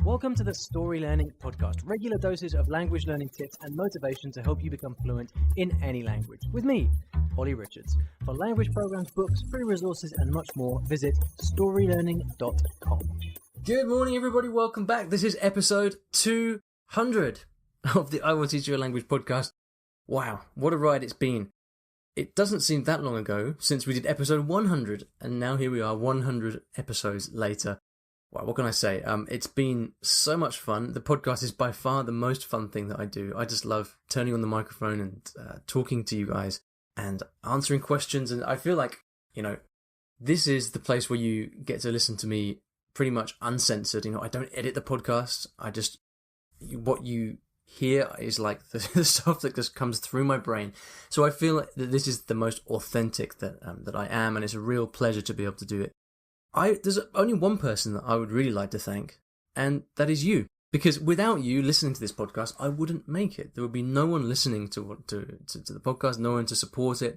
Welcome to the Story Learning Podcast, regular doses of language learning tips and motivation to help you become fluent in any language. With me, Olly Richards. For language programs, books, free resources, and much more, visit StoryLearning.com. Good morning, everybody. Welcome back. This is episode 200 of the I Will Teach You a Language podcast. Wow, what a ride it's been. It doesn't seem that long ago since we did episode 100, and now here we are 100 episodes later. Wow, what can I say? It's been so much fun. The podcast is by far the most fun thing that I do. I just love turning on the microphone and talking to you guys and answering questions. And I feel like, this is the place where you get to listen to me pretty much uncensored. I don't edit the podcast. What you hear is like the stuff that just comes through my brain. So I feel like that this is the most authentic that I am, and it's a real pleasure to be able to do it. There's only one person that I would really like to thank, and that is you. Because without you listening to this podcast, I wouldn't make it. There would be no one listening to the podcast, no one to support it,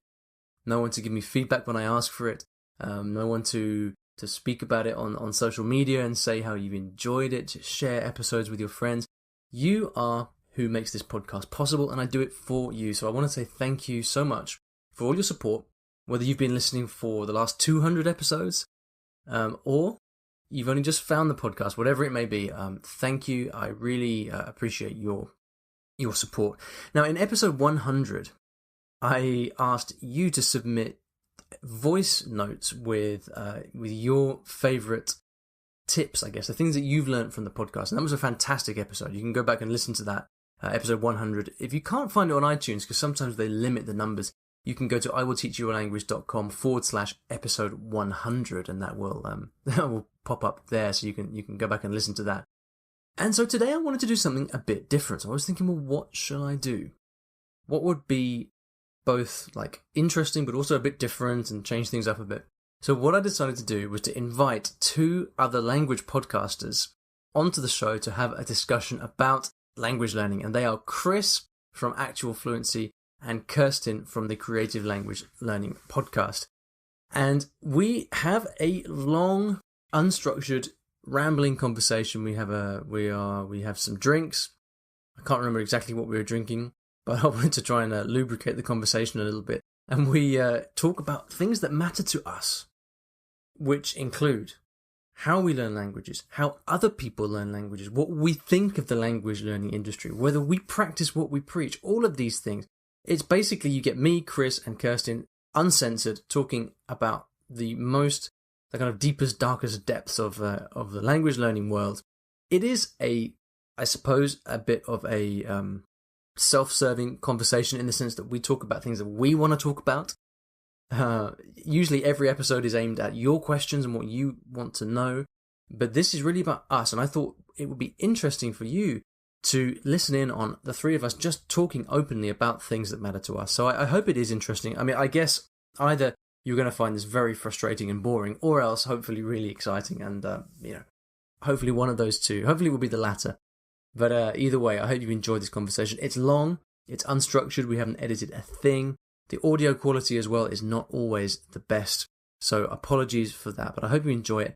no one to give me feedback when I ask for it, no one to speak about it on social media and say how you've enjoyed it, to share episodes with your friends. You are who makes this podcast possible, and I do it for you. So I want to say thank you so much for all your support, whether you've been listening for the last 200 episodes, or you've only just found the podcast, whatever it may be. Thank you. I really appreciate your support. Now, in episode 100, I asked you to submit voice notes with your favorite tips, I guess, the things that you've learned from the podcast. And that was a fantastic episode. You can go back and listen to that, episode 100. If you can't find it on iTunes, because sometimes they limit the numbers, you can go to iwillteachyoualanguage.com/episode 100, and that will pop up there, so you can go back and listen to that. And so today I wanted to do something a bit different. So I was thinking, well, what shall I do? What would be both like interesting but also a bit different and change things up a bit? So what I decided to do was to invite two other language podcasters onto the show to have a discussion about language learning, and they are Chris from Actual Fluency and Kirsten from the Creative Language Learning Podcast. And we have a long, unstructured, rambling conversation. We have some drinks. I can't remember exactly what we were drinking, but I wanted to try and lubricate the conversation a little bit. And we talk about things that matter to us, which include how we learn languages, how other people learn languages, what we think of the language learning industry, whether we practice what we preach, all of these things. It's basically you get me, Chris, and Kirsten, uncensored, talking about the kind of deepest, darkest depths of the language learning world. It is I suppose, a bit of a self-serving conversation in the sense that we talk about things that we want to talk about. Usually every episode is aimed at your questions and what you want to know, but this is really about us, and I thought it would be interesting for you to listen in on the three of us just talking openly about things that matter to us. So I hope it is interesting. I mean, I guess either you're going to find this very frustrating and boring, or else hopefully really exciting, and hopefully one of those two. Hopefully it will be the latter. But either way, I hope you enjoyed this conversation. It's long, it's unstructured, we haven't edited a thing. The audio quality as well is not always the best, so apologies for that, but I hope you enjoy it.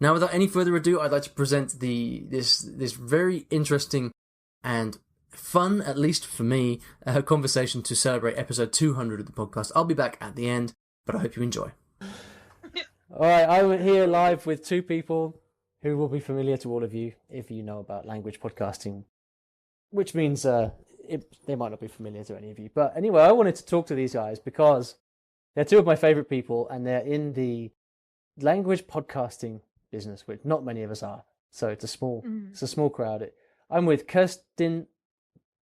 Now, without any further ado, I'd like to present this very interesting and fun, at least for me, conversation to celebrate episode 200 of the podcast. I'll be back at the end, but I hope you enjoy. All right, I'm here live with two people who will be familiar to all of you if you know about language podcasting, which means they might not be familiar to any of you. But anyway, I wanted to talk to these guys because they're two of my favorite people, and they're in the language podcasting business, which not many of us are. So it's a small crowd. I'm with Kirsten.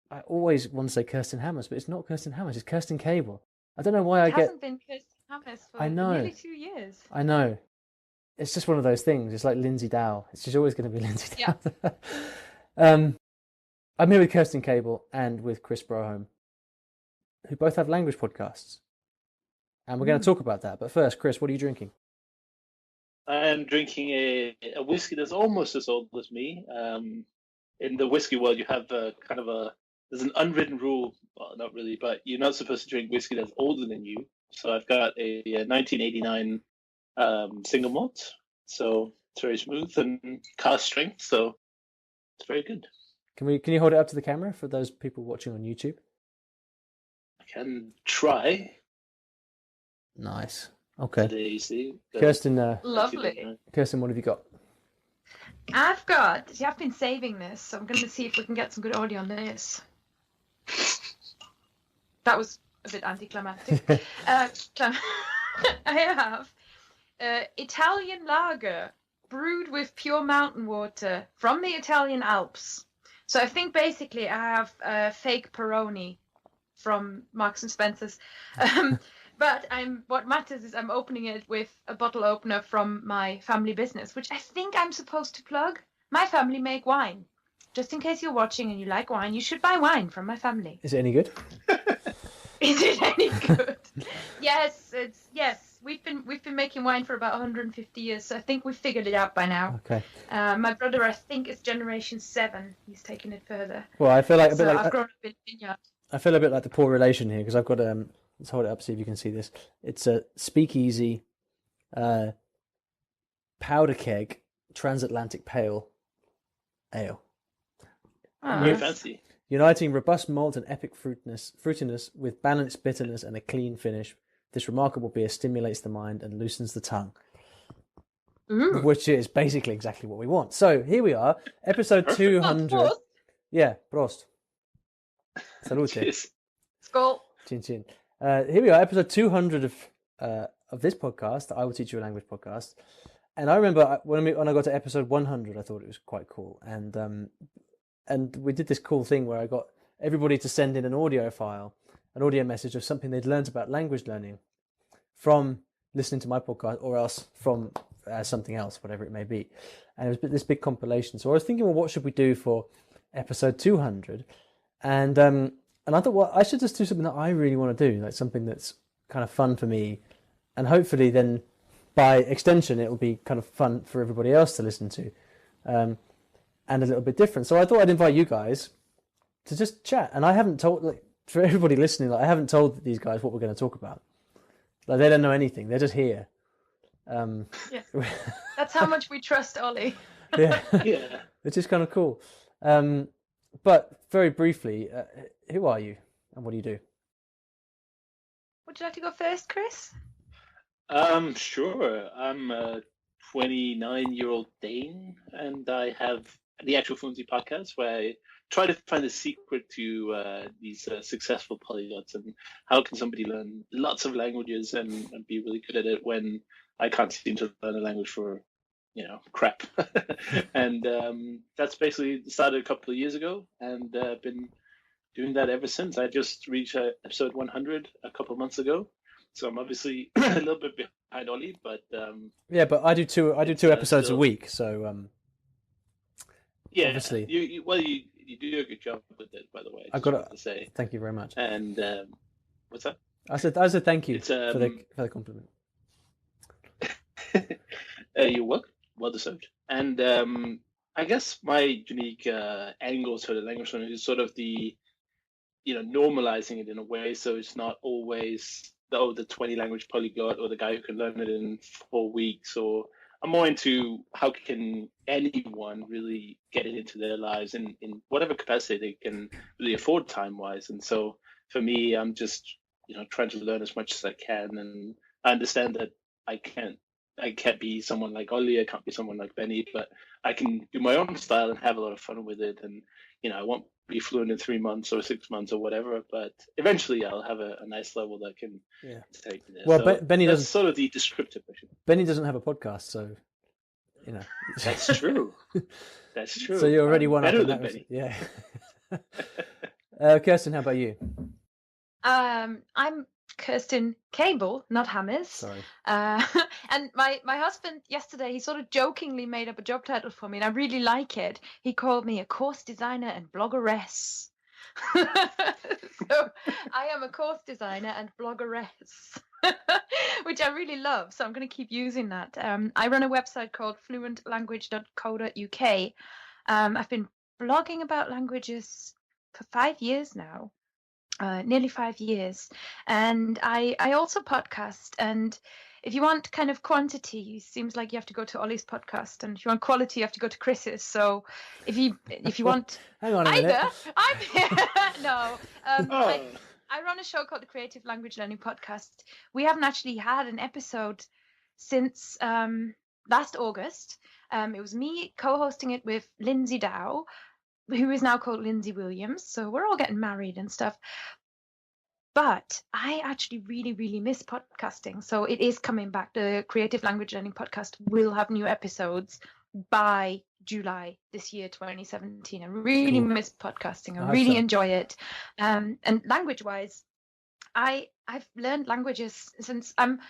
I always want to say Kirsten Hammers, but it's not Kirsten Hammers. It's Kirsten Cable. I don't know why it hasn't been Kirsten Hammers for nearly 2 years. I know. It's just one of those things. It's like Lindsay Dow. It's just always going to be Lindsay Dow. Yeah. I'm here with Kirsten Cable and with Chris Broholm, who both have language podcasts. And we're going to talk about that. But first, Chris, what are you drinking? I am drinking a whiskey that's almost as old as me. In the whiskey world, you have there's an unwritten rule, well, not really, but you're not supposed to drink whiskey that's older than you. So I've got a 1989 single malt. So it's very smooth and cask strength. So It's very good. Can you hold it up to the camera for those people watching on YouTube? I can try. Nice. Okay. There you see. Kirsten, Lovely. Kirsten, what have you got? I've been saving this, so I'm going to see if we can get some good audio on this. That was a bit anticlimactic. I have Italian lager brewed with pure mountain water from the Italian Alps. So I think basically I have fake Peroni from Marks and Spencer's. But what matters is I'm opening it with a bottle opener from my family business, which I think I'm supposed to plug. My family make wine. Just in case you're watching and you like wine, you should buy wine from my family. Is it any good? Is it any good? Yes. We've been making wine for about 150 years, so I think we've figured it out by now. Okay. My brother, I think, is generation 7. He's taken it further. Well, I feel like I've grown up in vineyard. I feel a bit like the poor relation here because I've got let's hold it up, see if you can see this. It's a Speakeasy powder keg transatlantic pale ale. Very fancy. Uniting robust malt and epic fruitiness with balanced bitterness and a clean finish, this remarkable beer stimulates the mind and loosens the tongue. Ooh. Which is basically exactly what we want. So here we are, episode 200. Prost. Yeah, prost. Salute. Cheers. Skål. Chin chin. Here we are, episode 200 of this podcast, the I Will Teach You a Language podcast. And I remember when I got to episode 100, I thought it was quite cool. And we did this cool thing where I got everybody to send in an audio message of something they'd learned about language learning from listening to my podcast or else from something else, whatever it may be. And it was this big compilation. So I was thinking, well, what should we do for episode 200? And I thought, well, I should just do something that I really want to do, like something that's kind of fun for me. And hopefully then by extension, it'll be kind of fun for everybody else to listen to. And a little bit different. So I thought I'd invite you guys to just chat. And I haven't told, like, for everybody listening, like, I haven't told these guys what we're going to talk about. Like, they don't know anything. They're just here. Yeah. That's how much we trust Olly. Yeah. Yeah. Which is kind of cool. But very briefly, who are you and what do you do? Would you like to go first, Chris? Sure. I'm a 29-year-old Dane, and I have the Actual Fluency podcast where I try to find the secret to these successful polyglots and how can somebody learn lots of languages and be really good at it when I can't seem to learn a language for, crap. And that's basically started a couple of years ago, and been doing that ever since. I just reached episode 100 a couple of months ago. So I'm obviously a little bit behind Olly, but yeah, but I do two episodes a week, so yeah, obviously you do a good job with it, by the way. I've got to say thank you very much. And what's that? I said thank you for the compliment. You're welcome. Well deserved. And I guess my unique angle to the language learning is sort of the normalizing it in a way, so it's not always the 20 language polyglot or the guy who can learn it in 4 weeks. Or I'm more into how can anyone really get it into their lives in whatever capacity they can really afford time wise. And so for me, I'm just trying to learn as much as I can, and I understand that I can't be someone like Olly, I can't be someone like Benny, but I can do my own style and have a lot of fun with it. And I won't be fluent in 3 months or 6 months or whatever, but eventually I'll have a nice level that can take there. Well, so Benny doesn't. Sort of the descriptive version. Benny doesn't have a podcast, so That's true. That's true. So you're already one better up. Than Benny. Yeah. Kirsten, how about you? I'm Kirsten Cable, not Hammers. Sorry. And my husband yesterday, he sort of jokingly made up a job title for me, and I really like it. He called me a course designer and bloggeress. So I am a course designer and bloggeress, which I really love. So I'm going to keep using that. I run a website called fluentlanguage.co.uk. I've been blogging about languages for 5 years now. Nearly 5 years, and I also podcast, and if you want kind of quantity, it seems like you have to go to Olly's podcast, and if you want quality, you have to go to Chris's. So if you want Hang on a minute. No, Oh. I run a show called the Creative Language Learning Podcast. We haven't actually had an episode since last August. It was me co-hosting it with Lindsay Dow, who is now called Lindsay Williams. So we're all getting married and stuff. But I actually really, really miss podcasting. So it is coming back. The Creative Language Learning Podcast will have new episodes by July this year, 2017. I really miss podcasting. I really enjoy it. And language-wise, I've learned languages since I'm,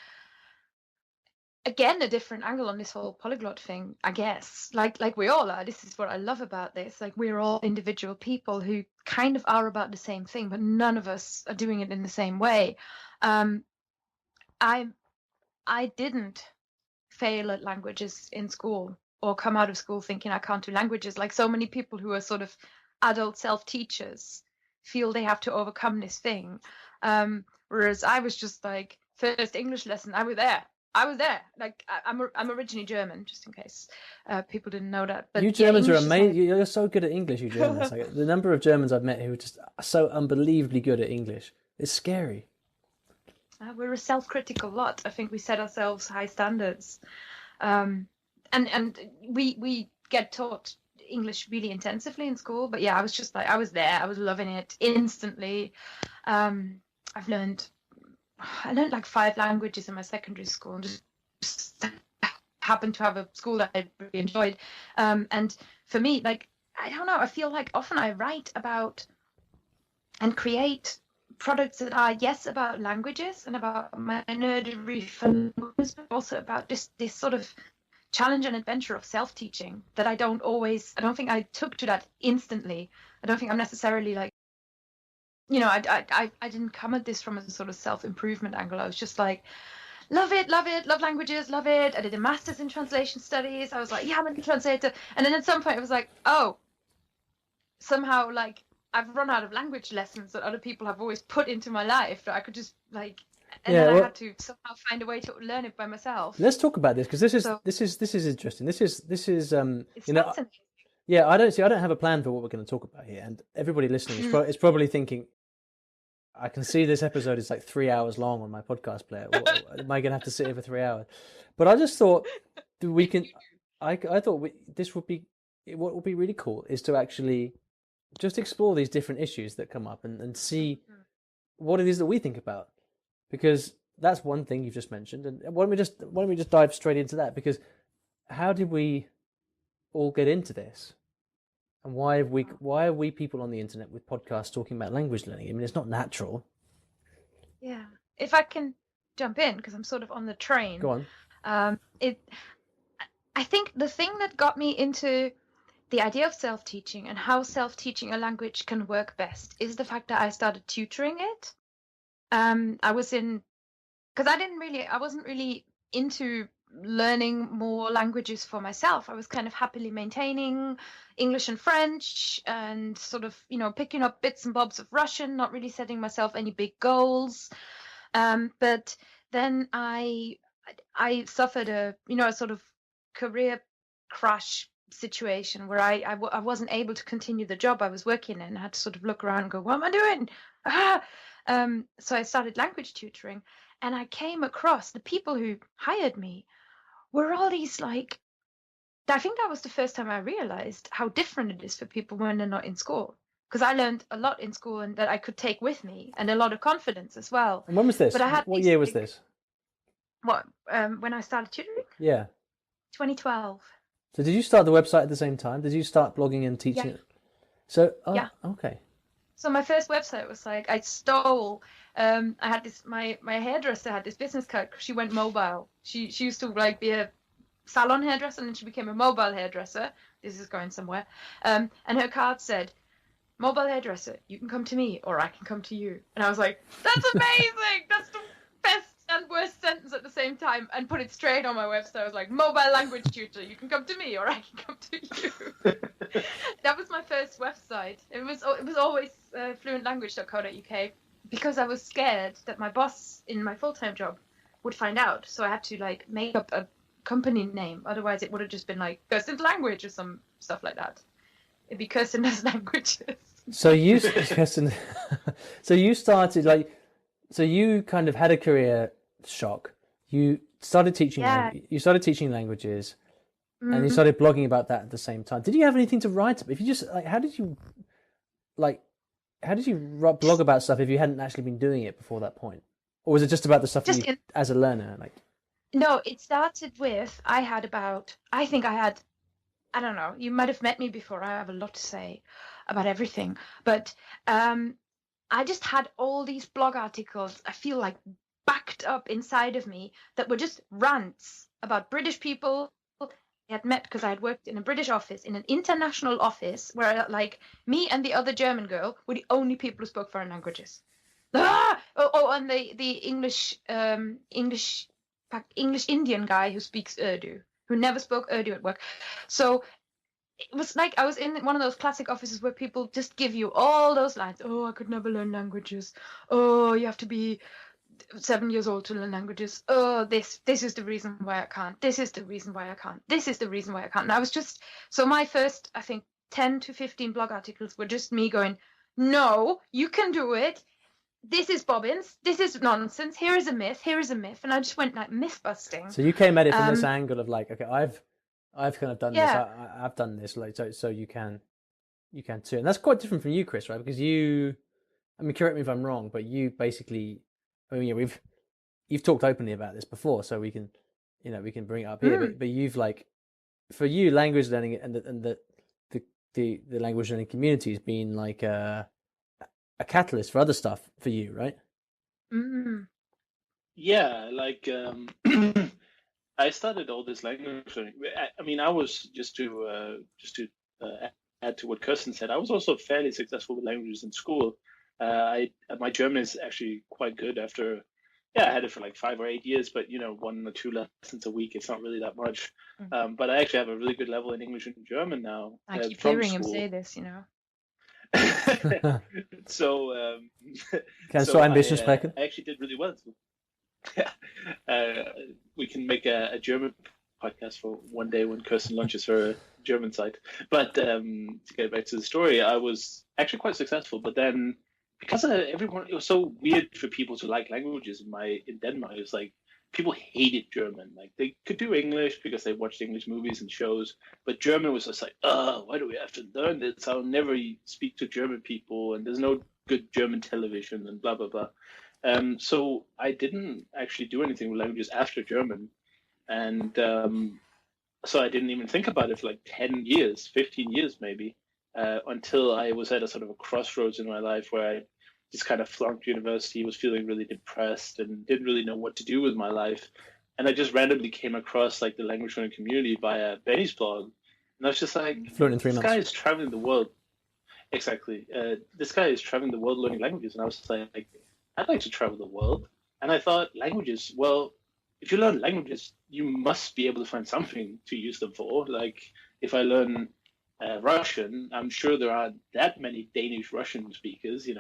again, a different angle on this whole polyglot thing, I guess. Like we all are. This is what I love about this. Like, we're all individual people who kind of are about the same thing, but none of us are doing it in the same way. I didn't fail at languages in school or come out of school thinking I can't do languages. Like so many people who are sort of adult self-teachers feel they have to overcome this thing. Whereas I was just like, first English lesson, I was there. Like I'm originally German, just in case people didn't know that. But you Germans are English is amazing. like... You're so good at English, you Germans. Like, the number of Germans I've met who are just so unbelievably good at English. It's scary. We're a self-critical lot. I think we set ourselves high standards, and we get taught English really intensively in school. But yeah, I was just like, I was there. I was loving it instantly. I learned like 5 languages in my secondary school, and just happened to have a school that I really enjoyed. And for me, like, I don't know, I feel like often I write about and create products that are, yes, about languages and about my nerdery for languages, but also about this sort of challenge and adventure of self-teaching that I don't think I took to that instantly. I don't think I'm necessarily like, you know, I didn't come at this from a sort of self-improvement angle. I was just like, love it, love languages, love it. I did a master's in translation studies. I was like, yeah, I'm a translator. And then at some point I was like, oh, somehow like I've run out of language lessons that other people have always put into my life that I could just like, and then I had to somehow find a way to learn it by myself. Let's talk about this, because this is interesting. This is it's you know, fascinating. yeah, I don't have a plan for what we're going to talk about here, and everybody listening is probably thinking, I can see this episode is like 3 hours long on my podcast player. Am I going to have to sit here for 3 hours? But I just thought we can. I thought what would be really cool is to actually just explore these different issues that come up and see what it is that we think about, because that's one thing you've just mentioned. And why don't we just dive straight into that? Because how did we all get into this? And why are we people on the internet with podcasts talking about language learning? I mean, it's not natural. Yeah. If I can jump in, because I'm sort of on the train. Go on. I think the thing that got me into the idea of self-teaching and how self-teaching a language can work best is the fact that I started tutoring it. I wasn't really into learning more languages for myself. I was kind of happily maintaining English and French and sort of, you know, picking up bits and bobs of Russian, not really setting myself any big goals. But then I suffered a sort of career crash situation where I wasn't able to continue the job I was working in. I had to sort of look around and go, what am I doing? So I started language tutoring, and I came across the people who hired me were all these, like, I think that was the first time I realized how different it is for people when they're not in school. Because I learned a lot in school and that I could take with me, and a lot of confidence as well. And when was this? But What year was this? What, when I started tutoring? Yeah. 2012. So did you start the website at the same time? Did you start blogging and teaching it? So, yeah. Okay. So my first website was like, I stole, I had this, my hairdresser had this business card. She went mobile. She used to like be a salon hairdresser, and then she became a mobile hairdresser. This is going somewhere. And her card said, mobile hairdresser, you can come to me or I can come to you. And I was like, that's amazing. That's the best and worst sentence at the same time, and put it straight on my website. I was like, mobile language tutor, you can come to me or I can come to you. That was my first website. It was always fluentlanguage.co.uk, because I was scared that my boss in my full-time job would find out. So I had to like make up a company name. Otherwise, it would have just been like Kirsten's Language or some stuff like that. It'd be Kirsten's Languages. So you, Kirsten, so you started like, so you kind of had a career shock. You started teaching. You started teaching languages, and you started blogging about that at the same time. Did you have anything to write? If you just like, how did you blog about stuff if you hadn't actually been doing it before that point, or was it just about the stuff as a learner? Like, no, it started with I don't know. You might have met me before. I have a lot to say about everything, but I just had all these blog articles. I feel like backed up inside of me that were just rants about British people I had met because I had worked in a British office, in an international office where like me and the other German girl were the only people who spoke foreign languages. And the English Indian guy who speaks Urdu, who never spoke Urdu at work. So it was like I was in one of those classic offices where people just give you all those lines. Oh, I could never learn languages. Oh, you have to be 7 years old to learn languages. Oh, this is the reason why I can't. This is the reason why I can't. This is the reason why I can't. And I was just, so my first, I think, 10 to 15 blog articles were just me going, no, you can do it. This is bobbins. This is nonsense. Here is a myth. Here is a myth. And I just went like myth busting. So you came at it from this angle of like, okay, I've kind of done this. I've done this, like so you can too, and that's quite different from you, Chris, right? Because you, I mean, correct me if I'm wrong, but you basically, I mean, yeah, you've talked openly about this before, so we can bring it up here. But you've like, for you, language learning and the language learning community has been like a catalyst for other stuff for you, right? Yeah, like I started all this language learning. I mean, I was just to add to what Kirsten said. I was also fairly successful with languages in school. My German is actually quite good. After, I had it for like 5 or 8 years, but 1 or 2 lessons a week. It's not really that much. But I actually have a really good level in English and German now. I keep hearing him say this, So, ambition sprechen. I actually did really well. We can make a German podcast for one day when Kirsten launches her German site. But to get back to the story, I was actually quite successful. But then, because it was so weird for people to like languages in Denmark. It was like people hated German. Like they could do English because they watched English movies and shows, but German was just like, why do we have to learn this? I'll never speak to German people, and there's no good German television, and blah blah blah. So I didn't actually do anything with languages after German, and so I didn't even think about it for like 10 years, 15 years maybe, until I was at a sort of a crossroads in my life where I just kind of flunked university, was feeling really depressed and didn't really know what to do with my life. And I just randomly came across like the language learning community via Benny's blog. And I was just like, this guy is traveling the world. Exactly. This guy is traveling the world learning languages. And I was like, I'd like to travel the world. And I thought, languages, well, if you learn languages, you must be able to find something to use them for. Like if I learn Russian, I'm sure there aren't that many Danish Russian speakers, it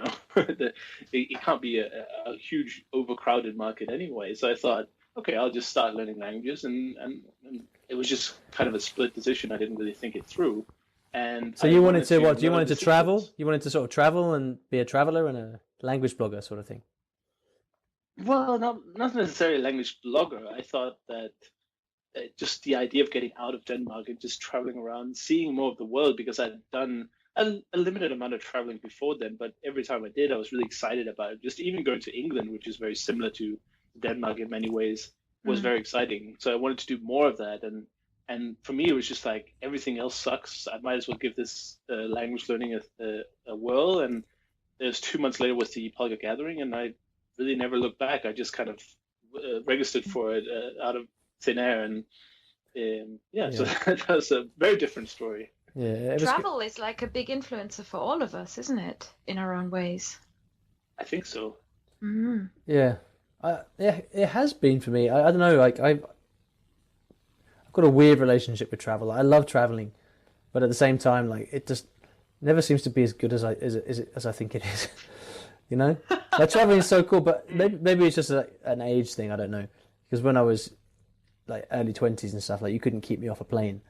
can't be a huge overcrowded market anyway. So I thought, okay, I'll just start learning languages, and it was just kind of a split decision. I didn't really think it through. And so you wanted to what? You wanted to travel? You wanted to sort of travel and be a traveler and a language blogger sort of thing? Well, not necessarily a language blogger. I thought that just the idea of getting out of Denmark and just traveling around, seeing more of the world, because I'd done a limited amount of traveling before then, but every time I did, I was really excited about it. Just even going to England, which is very similar to Denmark in many ways, was very exciting. So I wanted to do more of that. And for me, it was just like, everything else sucks. I might as well give this language learning a whirl. And it was 2 months later was the Polka Gathering, and I really never looked back. I just kind of registered for it out of thin air, and so that was a very different story. Travel is like a big influencer for all of us, isn't it, in our own ways? I think so. It has been for me. I don't know, like I've got a weird relationship with travel. I love traveling, but at the same time, like it just never seems to be as good as I think it is. Like traveling is so cool, but maybe it's just an age thing. I don't know. because when I was like early 20s and stuff, like you couldn't keep me off a plane.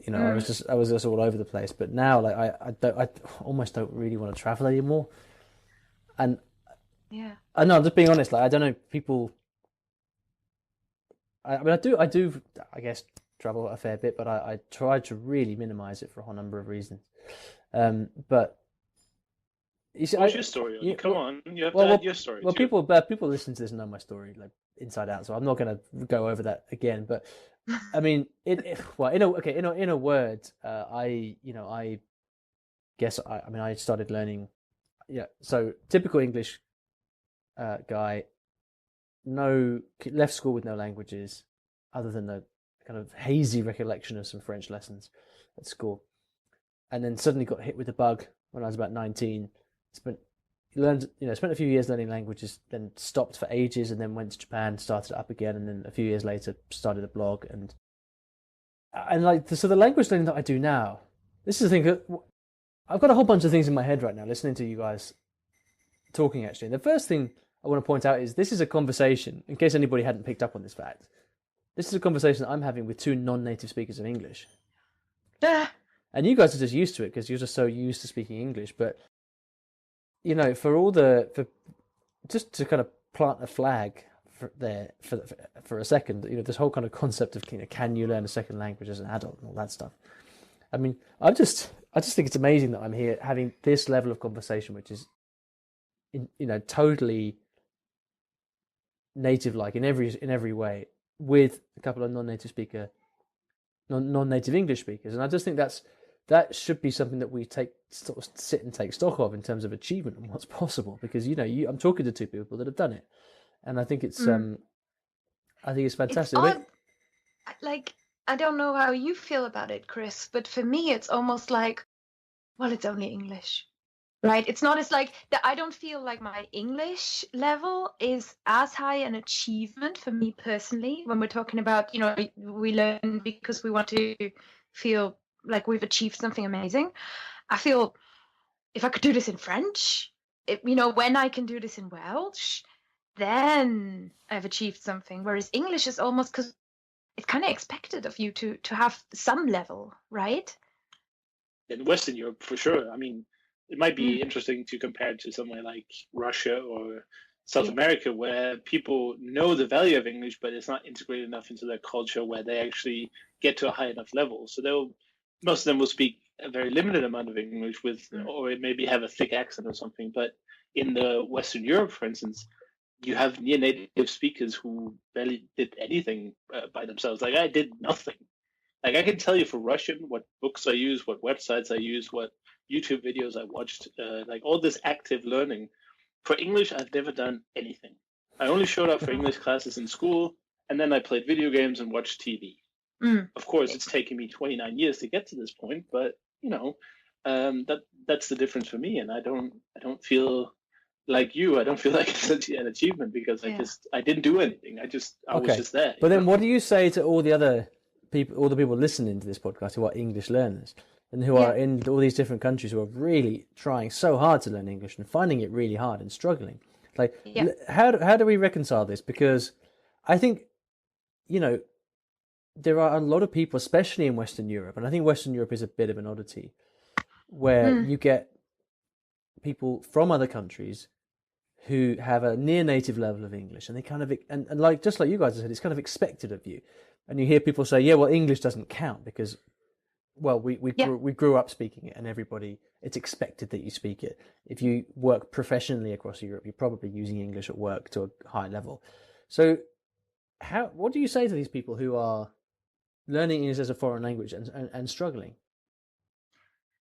You know, I was just all over the place. But now, like I almost don't really want to travel anymore. And Yeah. I know, I'm just being honest. Like I don't know, people. I mean, I do, I guess, travel a fair bit, but I try to really minimize it for a whole number of reasons. But you see, What's your story? yeah, Come on, you have to well, add your story well, too. people listen to this and know my story like inside out, so I'm not going to go over that again. But I mean, well, in a word, I guess I mean, I started learning. Yeah, so typical English guy, left school with no languages, other than a kind of hazy recollection of some French lessons at school, and then suddenly got hit with the bug when I was about 19. Spent spent a few years learning languages, then stopped for ages, and then went to Japan, started it up again, and then a few years later started a blog, and like so the language learning that I do now. This is the thing. I've got a whole bunch of things in my head right now, listening to you guys talking. Actually, and the first thing I want to point out is this is a conversation. In case anybody hadn't picked up on this fact, this is a conversation that I'm having with two non-native speakers of English. And you guys are just used to it because you're just so used to speaking English. But you know, for just to kind of plant a flag for a second, you know, this whole kind of concept of, you know, can you learn a second language as an adult and all that stuff. I mean, I just think it's amazing that I'm here having this level of conversation, which is, totally native-like in every way, with a couple of non-native English speakers, and I just think that should be something that we sort of sit and take stock of in terms of achievement and what's possible. Because I'm talking to two people that have done it, and I think it's fantastic. It's odd. Like, I don't know how you feel about it, Chris, but for me, it's almost like, well, it's only English, right? It's not as like that. I don't feel like my English level is as high an achievement for me personally when we're talking about, we learn because we want to feel like we've achieved something amazing. I feel if I could do this in French, when I can do this in Welsh, then I've achieved something. Whereas English is almost, because it's kind of expected of you to have some level, right? In Western Europe, for sure. I mean, it might be interesting to compare it to somewhere like Russia or South America, where people know the value of English, but it's not integrated enough into their culture where they actually get to a high enough level. So most of them will speak a very limited amount of English or maybe have a thick accent or something. But in the Western Europe, for instance, you have near native speakers who barely did anything by themselves. Like I did nothing. Like I can tell you for Russian what books I use, what websites I use, what YouTube videos I watched, like all this active learning. For English, I've never done anything. I only showed up for English classes in school, and then I played video games and watched TV. Of course, it's taken me 29 years to get to this point, but that's the difference for me. And I don't feel like you. I don't feel like it's an achievement because I didn't do anything. I was just there. But then, what do you say to all the people listening to this podcast who are English learners and who are in all these different countries who are really trying so hard to learn English and finding it really hard and struggling? Like, how do we reconcile this? Because I think, there are a lot of people, especially in Western Europe, and I think Western Europe is a bit of an oddity, where you get people from other countries who have a near native level of English, and they kind of, and like, just like you guys said, it's kind of expected of you. And you hear people say, yeah, well, English doesn't count because, well, we grew up speaking it, and it's expected that you speak it. If you work professionally across Europe, you're probably using English at work to a high level. So what do you say to these people who are learning English as a foreign language and struggling?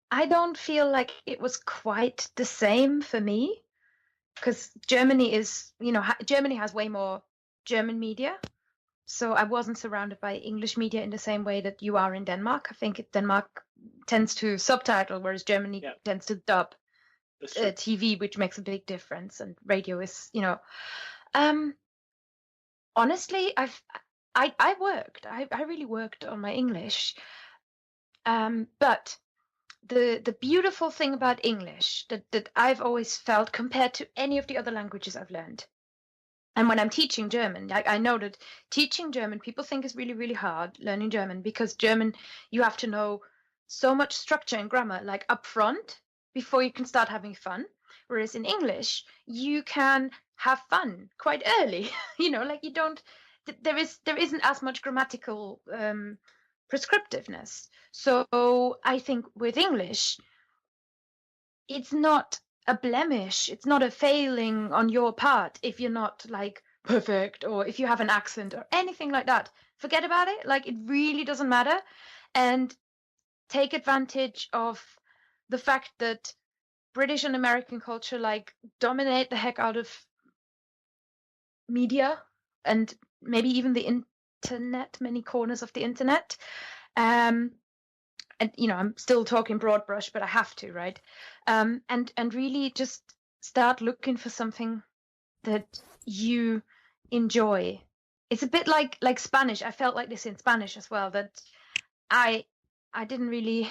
I don't feel like it was quite the same for me, because Germany has way more German media. So I wasn't surrounded by English media in the same way that you are in Denmark. I think Denmark tends to subtitle, whereas Germany tends to dub TV, which makes a big difference. And radio is, honestly, I really worked on my English. But the beautiful thing about English that I've always felt compared to any of the other languages I've learned And when I'm teaching German, I know that teaching German, people think is really, really hard, learning German, because German, you have to know so much structure and grammar, like up front, before you can start having fun. Whereas in English, you can have fun quite early. Like you don't, there isn't as much grammatical prescriptiveness. So I think with English, it's not a blemish. It's not a failing on your part if you're not like perfect, or if you have an accent or anything like that. Forget about it. Like, it really doesn't matter. And take advantage of the fact that British and American culture like dominate the heck out of media, and maybe even the internet, many corners of the internet. And I'm still talking broad brush, but I have to, right? And really just start looking for something that you enjoy. It's a bit like Spanish. I felt like this in Spanish as well, that I didn't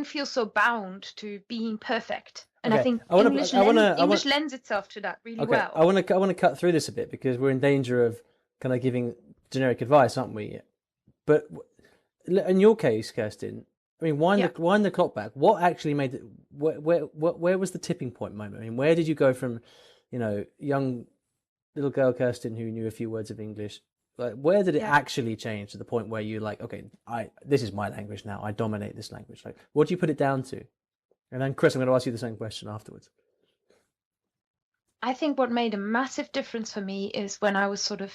feel so bound to being perfect. And Okay. I think English lends itself to that really well. I want to cut through this a bit, because we're in danger of kind of giving generic advice, aren't we? But in your case, Kirsten, I mean, wind the clock back. What actually made it? Where was the tipping point moment? I mean, where did you go from, young little girl Kirsten who knew a few words of English? Like, where did it actually change to the point where you're like, okay, this is my language now. I dominate this language. Like, what do you put it down to? And then, Chris, I'm going to ask you the same question afterwards. I think what made a massive difference for me is when I was sort of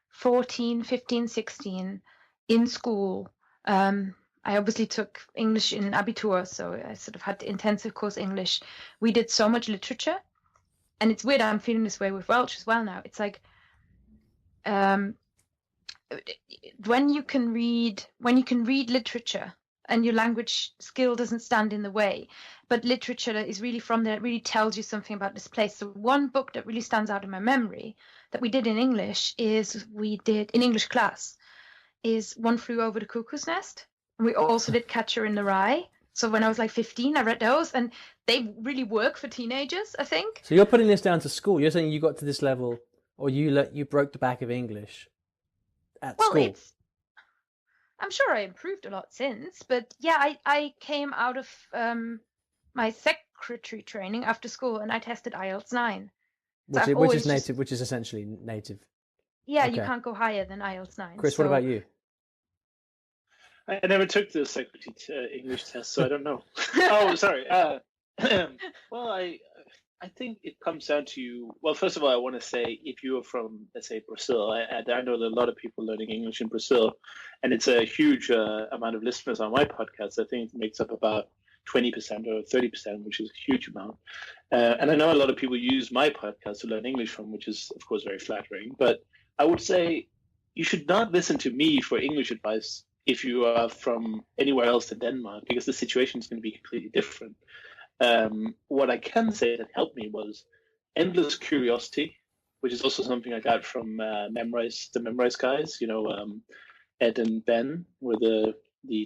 14, 15, 16 in school. I obviously took English in Abitur, so I sort of had the intensive course English. We did so much literature, and it's weird, I'm feeling this way with Welsh as well now. It's like, when you can read literature and your language skill doesn't stand in the way, but literature is really from there, it really tells you something about this place. So one book that really stands out in my memory that we did in English in English class is One Flew Over the Cuckoo's Nest. And we also did Catcher in the Rye. So when I was like 15, I read those, and they really work for teenagers, I think. So you're putting this down to school. You're saying you got to this level, or you broke the back of English at school. I'm sure I improved a lot since, but yeah, I came out of my secretary training after school, and I tested IELTS 9. Which is essentially native. Yeah, okay. You can't go higher than IELTS 9. Chris, what about you? I never took the secretary English test, so I don't know. Oh, sorry. Well, I think it comes down to, well, first of all, I want to say, if you are from, let's say, Brazil, I know that a lot of people learning English in Brazil, and it's a huge amount of listeners on my podcast. I think it makes up about 20% or 30%, which is a huge amount. And I know a lot of people use my podcast to learn English from, which is, of course, very flattering. But I would say you should not listen to me for English advice if you are from anywhere else than Denmark, because the situation is going to be completely different. What I can say that helped me was endless curiosity, which is also something I got from the Memrise guys. Ed and Ben were the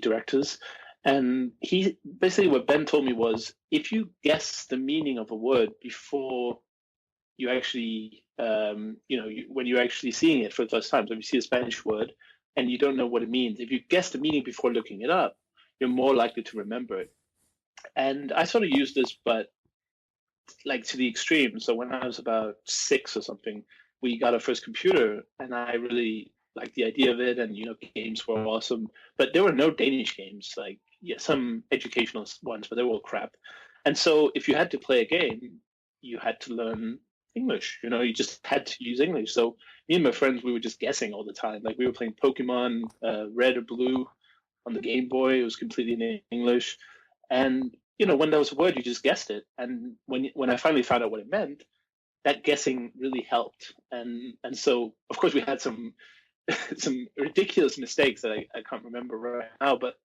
directors. And he basically, what Ben told me was, if you guess the meaning of a word before you actually, when you're actually seeing it for the first time, so if you see a Spanish word and you don't know what it means, if you guess the meaning before looking it up, you're more likely to remember it. And I sort of used this, but like to the extreme. So when I was about 6 or something, we got our first computer, and I really liked the idea of it. And games were awesome, but there were no Danish games. Like, some educational ones, but they were all crap. And so if you had to play a game, you had to learn English. You just had to use English. So me and my friends, we were just guessing all the time. Like, we were playing Pokemon Red or Blue on the Game Boy. It was completely in English. And, when there was a word, you just guessed it. And when I finally found out what it meant, that guessing really helped. And so, of course, we had some ridiculous mistakes that I can't remember right now. But,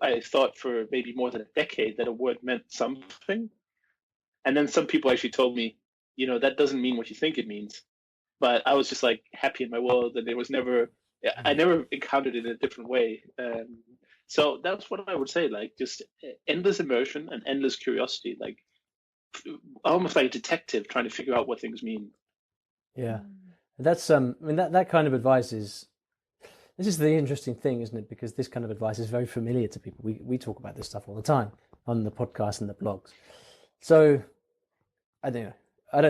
I thought for maybe more than a decade that a word meant something. And then some people actually told me, that doesn't mean what you think it means. But I was just like happy in my world, and I never encountered it in a different way. So that's what I would say, like, just endless immersion and endless curiosity, like almost like a detective trying to figure out what things mean. Yeah. That's I mean that kind of advice is, this is the interesting thing, isn't it? Because this kind of advice is very familiar to people. We talk about this stuff all the time on the podcast and the blogs. So I don't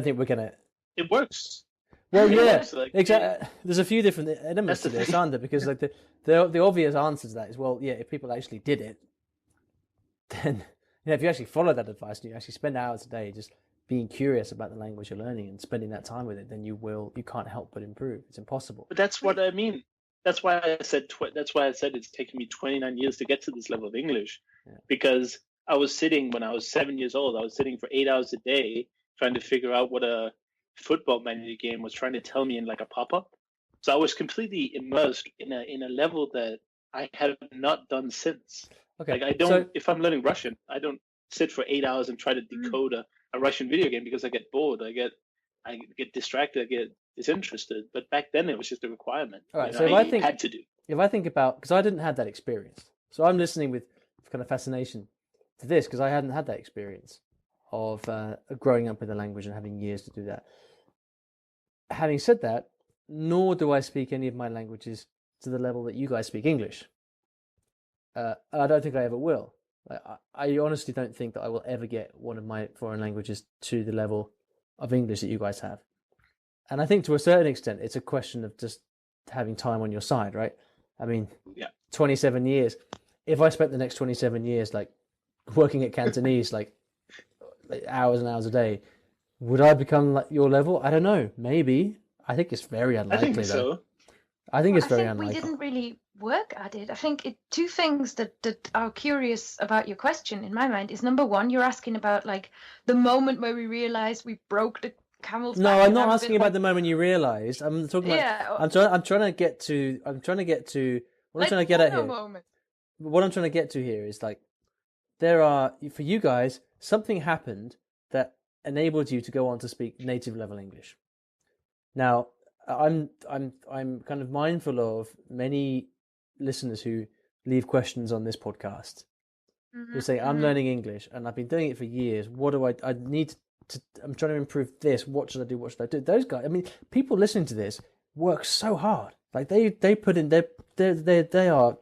think we're gonna. It works. Well, It yeah, works, like, exactly. There's a few different elements to That's the this, thing. aren't there? Because like the obvious answer to that is, well, yeah, if people actually did it, then if you actually follow that advice and you actually spend hours a day just being curious about the language you're learning and spending that time with it, then you can't help but improve. It's impossible. But that's what I mean. That's why I said it's taken me 29 years to get to this level of English, because I was sitting when I was 7 years old. I was sitting for 8 hours a day trying to figure out what a football manager game was trying to tell me in like a pop-up. So I was completely immersed in a level that I have not done since. Okay. Like if I'm learning Russian, I don't sit for 8 hours and try to decode a Russian video game because I get bored. I get distracted. I get disinterested. But back then it was just a requirement. All right. You So know, if I think, had to do. if I think about, because I didn't have that experience, so I'm listening with kind of fascination to this because I hadn't had that experience of growing up with a language and having years to do that. Having said that, nor do I speak any of my languages to the level that you guys speak English. I don't think I ever will. I honestly don't think that I will ever get one of my foreign languages to the level of English that you guys have. And I think to a certain extent, it's a question of just having time on your side, right? I mean, 27 years. If I spent the next 27 years like working at Cantonese, like hours and hours a day, would I become like your level? I don't know. Maybe. I think it's very unlikely. I think so. I think it's very I think unlikely. we didn't really work at it. I think two things that are curious about your question in my mind is, number one, you're asking about like the moment where we realized we broke the camel's back. No, I'm not asking about the moment you realized. I'm talking about. Yeah. I'm trying to get to. What I'm trying to get at here. Moment. What I'm trying to get to here is like, there are, for you guys, something happened that enabled you to go on to speak native level English. Now, I'm kind of mindful of many listeners who leave questions on this podcast who say, I'm learning English and I've been doing it for years. What do I need to, I'm trying to improve this. What should I do? What should I do? Those guys, I mean, people listening to this work so hard. Like they put in they are,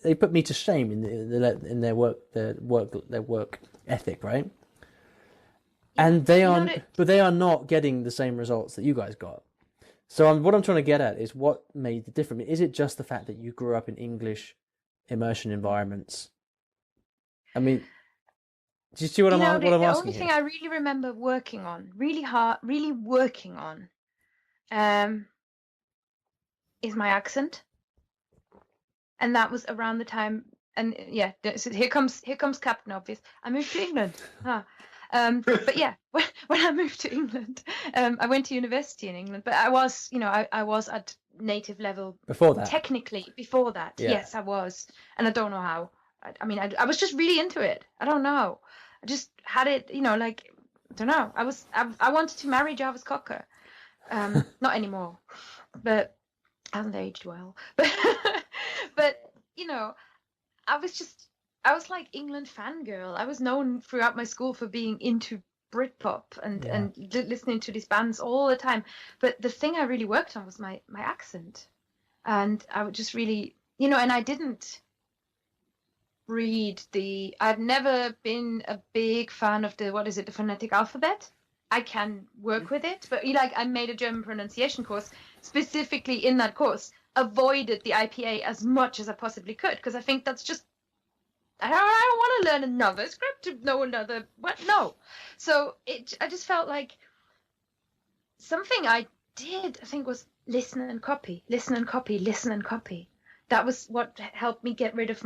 they put me to shame in their work ethic, right? And they are not getting the same results that you guys got. So what I'm trying to get at is what made the difference. Is it just the fact that you grew up in English immersion environments? I mean, do you see what I'm asking? The only thing I really remember working on, really working on, is my accent, and that was around the time. And yeah, so here comes Captain Obvious. I moved to England. But yeah, when I moved to England, I went to university in England, but I was at native level before that. Technically, before that, yes, I was, and I don't know how. I was just really into it. I don't know. I just had it, like, I don't know. I wanted to marry Jarvis Cocker. Not anymore, but I haven't aged well. But I was like England fangirl. I was known throughout my school for being into Britpop and listening to these bands all the time. But the thing I really worked on was my accent. And I would just really, and I didn't read I've never been a big fan of the phonetic alphabet. I can work with it, but I made a German pronunciation course specifically in that course, avoided the IPA as much as I possibly could, because I think that's just, I don't want to learn another script to know another. What? No. So I just felt like something I did, I think, was listen and copy. That was what helped me not get rid of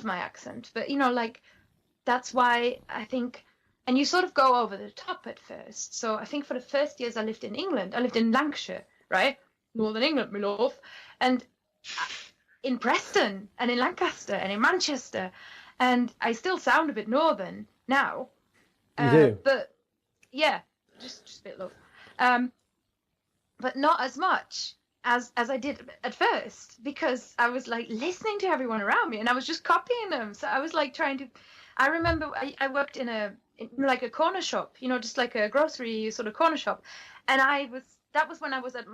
my accent, but that's why I think, and you sort of go over the top at first. So I think for the first years I lived in England, I lived in Lancashire, right? Northern England, my love. And in Preston and in Lancaster and in Manchester, and I still sound a bit northern now. You do, but yeah, just a bit low, but not as much as I did at first, because I was like listening to everyone around me and I was just copying them. So I was like trying to. I remember I worked in a like a corner shop, just like a grocery sort of corner shop. And that was when I was at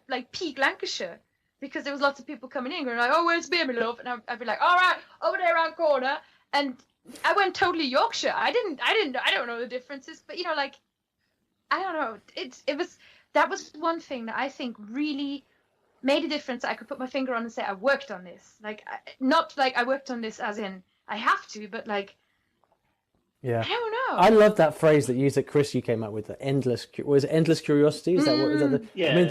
like peak Lancashire, because there was lots of people coming in going like, oh, where's beer, my love? And I'd be like, all right, over there around corner. And I went totally Yorkshire. I don't know the differences, but like, I don't know. That was one thing that I think really made a difference. I could put my finger on and say I worked on this. Like, not like I worked on this as in I have to, but like, yeah, I don't know. I love that phrase that Chris, you came up with, the endless. Was it endless curiosity? Is that what? Is that yeah. I mean,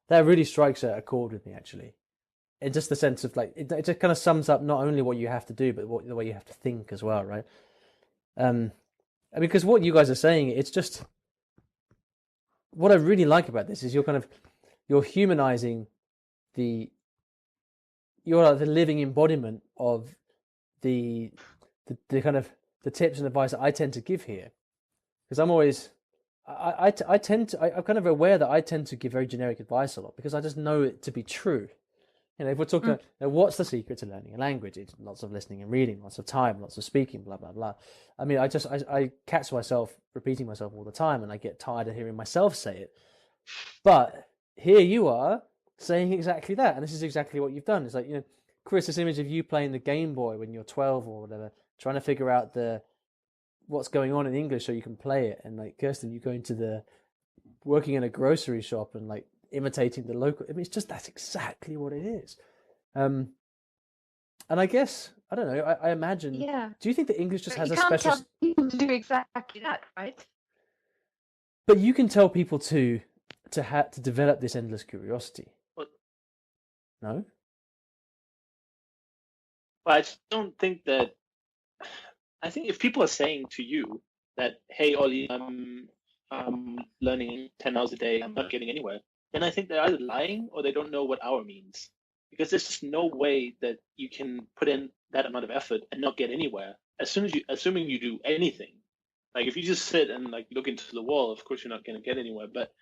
that really strikes a chord with me, actually. In just the sense of like, it just kind of sums up not only what you have to do, but the way you have to think as well, right? I mean, because what you guys are saying, it's just what I really like about this is you're humanizing you're the living embodiment of the kind of the tips and advice that I tend to give here, because I'm always I'm kind of aware that I tend to give very generic advice a lot because I just know it to be true. If we're talking about what's the secret to learning a language, it's lots of listening and reading, lots of time, lots of speaking, blah blah blah. I mean, I catch myself repeating myself all the time, and I get tired of hearing myself say it. But here you are saying exactly that, and this is exactly what you've done. It's like, Chris, this image of you playing the Game Boy when you're 12 or whatever, trying to figure out what's going on in English so you can play it, and like Kirsten, you going to working in a grocery shop and like imitating the local. I mean, that's exactly what it is. And I guess, I don't know, I imagine. Yeah. Do you think that English just has a special? You special? can't tell people to do exactly that, right? But you can tell people to develop this endless curiosity. What? No. But I just don't think that. I think if people are saying to you that, "Hey, Ollie, I'm learning 10 hours a day, I'm not getting anywhere," then I think they're either lying or they don't know what hour means. Because there's just no way that you can put in that amount of effort and not get anywhere. Assuming you do anything, like if you just sit and like look into the wall, of course you're not going to get anywhere. But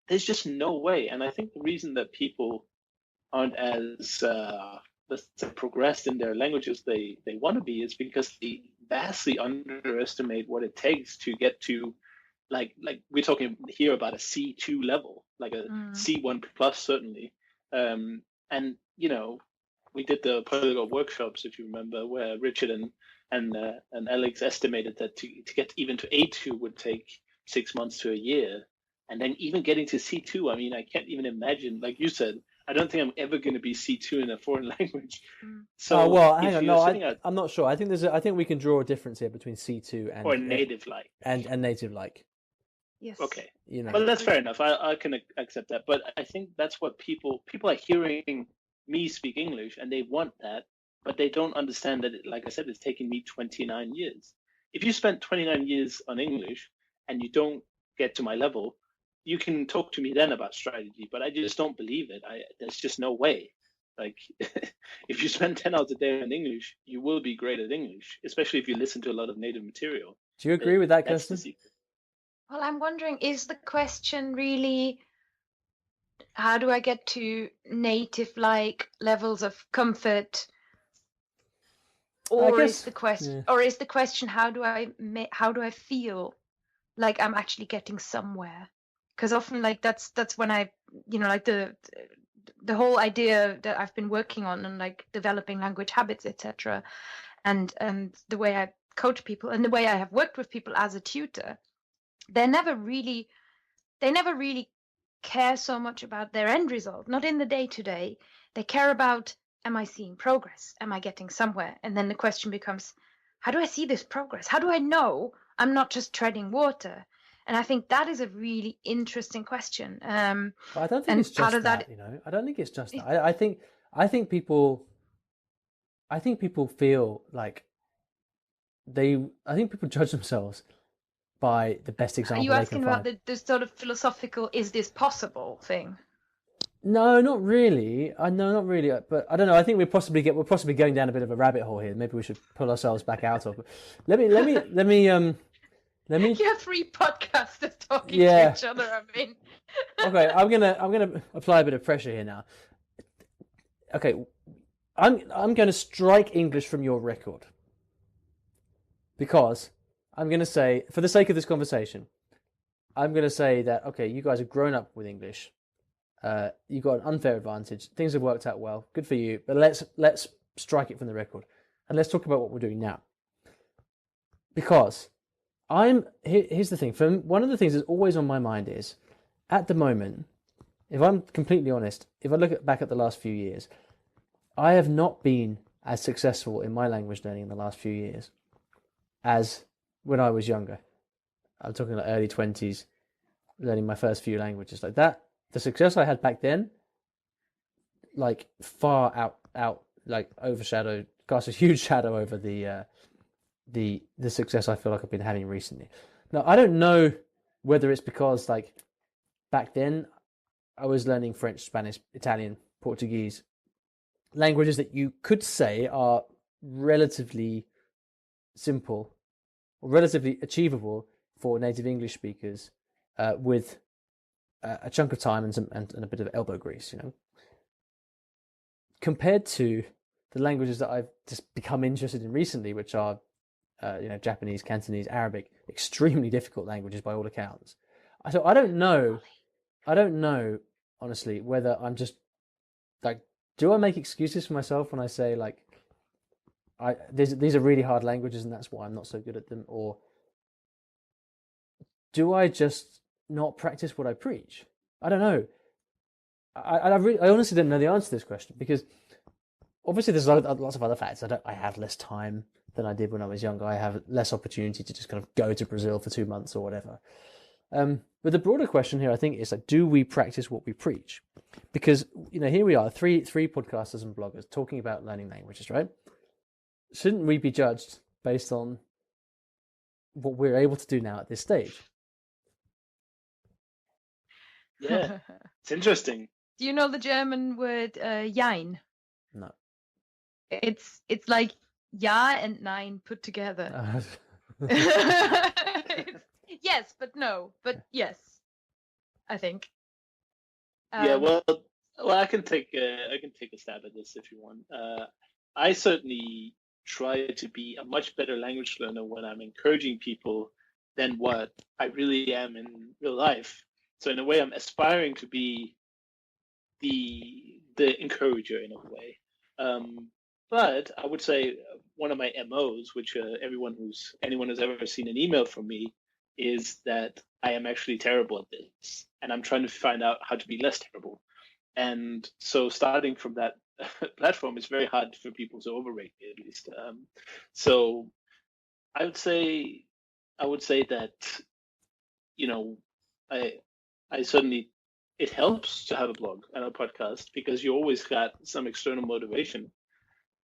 there's just no way. And I think the reason that people aren't as progressed in their languages they want to be is because they vastly underestimate what it takes to get to like we're talking here about a C2 level, like a C1 plus certainly. And we did the polyglot workshops, if you remember, where Richard and Alex estimated that to get even to A2 would take 6 months to a year, and then even getting to C2. I mean, I can't even imagine. Like you said, I don't think I'm ever going to be C2 in a foreign language. So, well, hang on. No, I'm not sure. I think we can draw a difference here between C2 and or native like and native like. Yes. Okay. Well, that's fair enough. I can accept that. But I think that's what people are hearing me speak English, and they want that, but they don't understand that, like I said, it's taken me 29 years. If you spent 29 years on English and you don't get to my level, you can talk to me then about strategy, but I just don't believe it. There's just no way. Like, if you spend 10 hours a day on English, you will be great at English, especially if you listen to a lot of native material. Do you agree with that, Kirsten? Well, I'm wondering, is the question really, how do I get to native-like levels of comfort? Or is the question, how do I feel like I'm actually getting somewhere? Because often, like that's when I, like the whole idea that I've been working on and like developing language habits, etc., and the way I coach people and the way I have worked with people as a tutor, they never really care so much about their end result, not in the day-to-day. They care about, am I seeing progress? Am I getting somewhere? And then the question becomes, how do I see this progress? How do I know I'm not just treading water? And I think that is a really interesting question. But I don't think it's just that. I don't think it's just that. I think people feel like I think people judge themselves by the best example. Are you asking about the sort of philosophical, is this possible thing? No, not really. No, not really. But I don't know. I think we're possibly going down a bit of a rabbit hole here. Maybe we should pull ourselves back out of it. Let me. You have 3 podcasters talking to each other. I mean. Okay, I'm gonna apply a bit of pressure here now. Okay, I'm going to strike English from your record because I'm going to say, for the sake of this conversation, I'm going to say that, okay, you guys have grown up with English. You got an unfair advantage. Things have worked out well. Good for you. But let's strike it from the record, and let's talk about what we're doing now. Because here's the thing. One of the things that's always on my mind is, at the moment, if I'm completely honest, if I look back at the last few years, I have not been as successful in my language learning in the last few years as when I was younger. I'm talking like early 20s, learning my first few languages like that. The success I had back then, like far out, like overshadowed, cast a huge shadow over the success I feel like I've been having recently. Now, I don't know whether it's because like back then I was learning French, Spanish, Italian, Portuguese, languages that you could say are relatively simple or relatively achievable for native English speakers with a chunk of time and a bit of elbow grease, compared to the languages that I've just become interested in recently, which are Japanese, Cantonese, Arabic, extremely difficult languages by all accounts. So I don't know honestly whether I'm just like, do I make excuses for myself when I say like these are really hard languages and that's why I'm not so good at them, or do I just not practice what I preach? I don't know. I honestly don't know the answer to this question, because obviously there's lots of other factors. I have less time than I did when I was younger. I have less opportunity to just kind of go to Brazil for 2 months or whatever. But the broader question here, I think, is like, do we practice what we preach? Because here we are, three podcasters and bloggers talking about learning languages, right? Shouldn't we be judged based on what we're able to do now at this stage? Yeah, it's interesting. Do you know the German word Jein? No. It's like ja and nein put together. Yes, but no, but yes, I think. Yeah, well, I can take a stab at this if you want. I certainly try to be a much better language learner when I'm encouraging people than what I really am in real life. So in a way, I'm aspiring to be the encourager in a way. But I would say one of my MOs, which anyone who's ever seen an email from me, is that I am actually terrible at this, and I'm trying to find out how to be less terrible. And so starting from that platform is very hard for people to overrate me, at least. So I would say that I certainly, it helps to have a blog and a podcast because you always got some external motivation.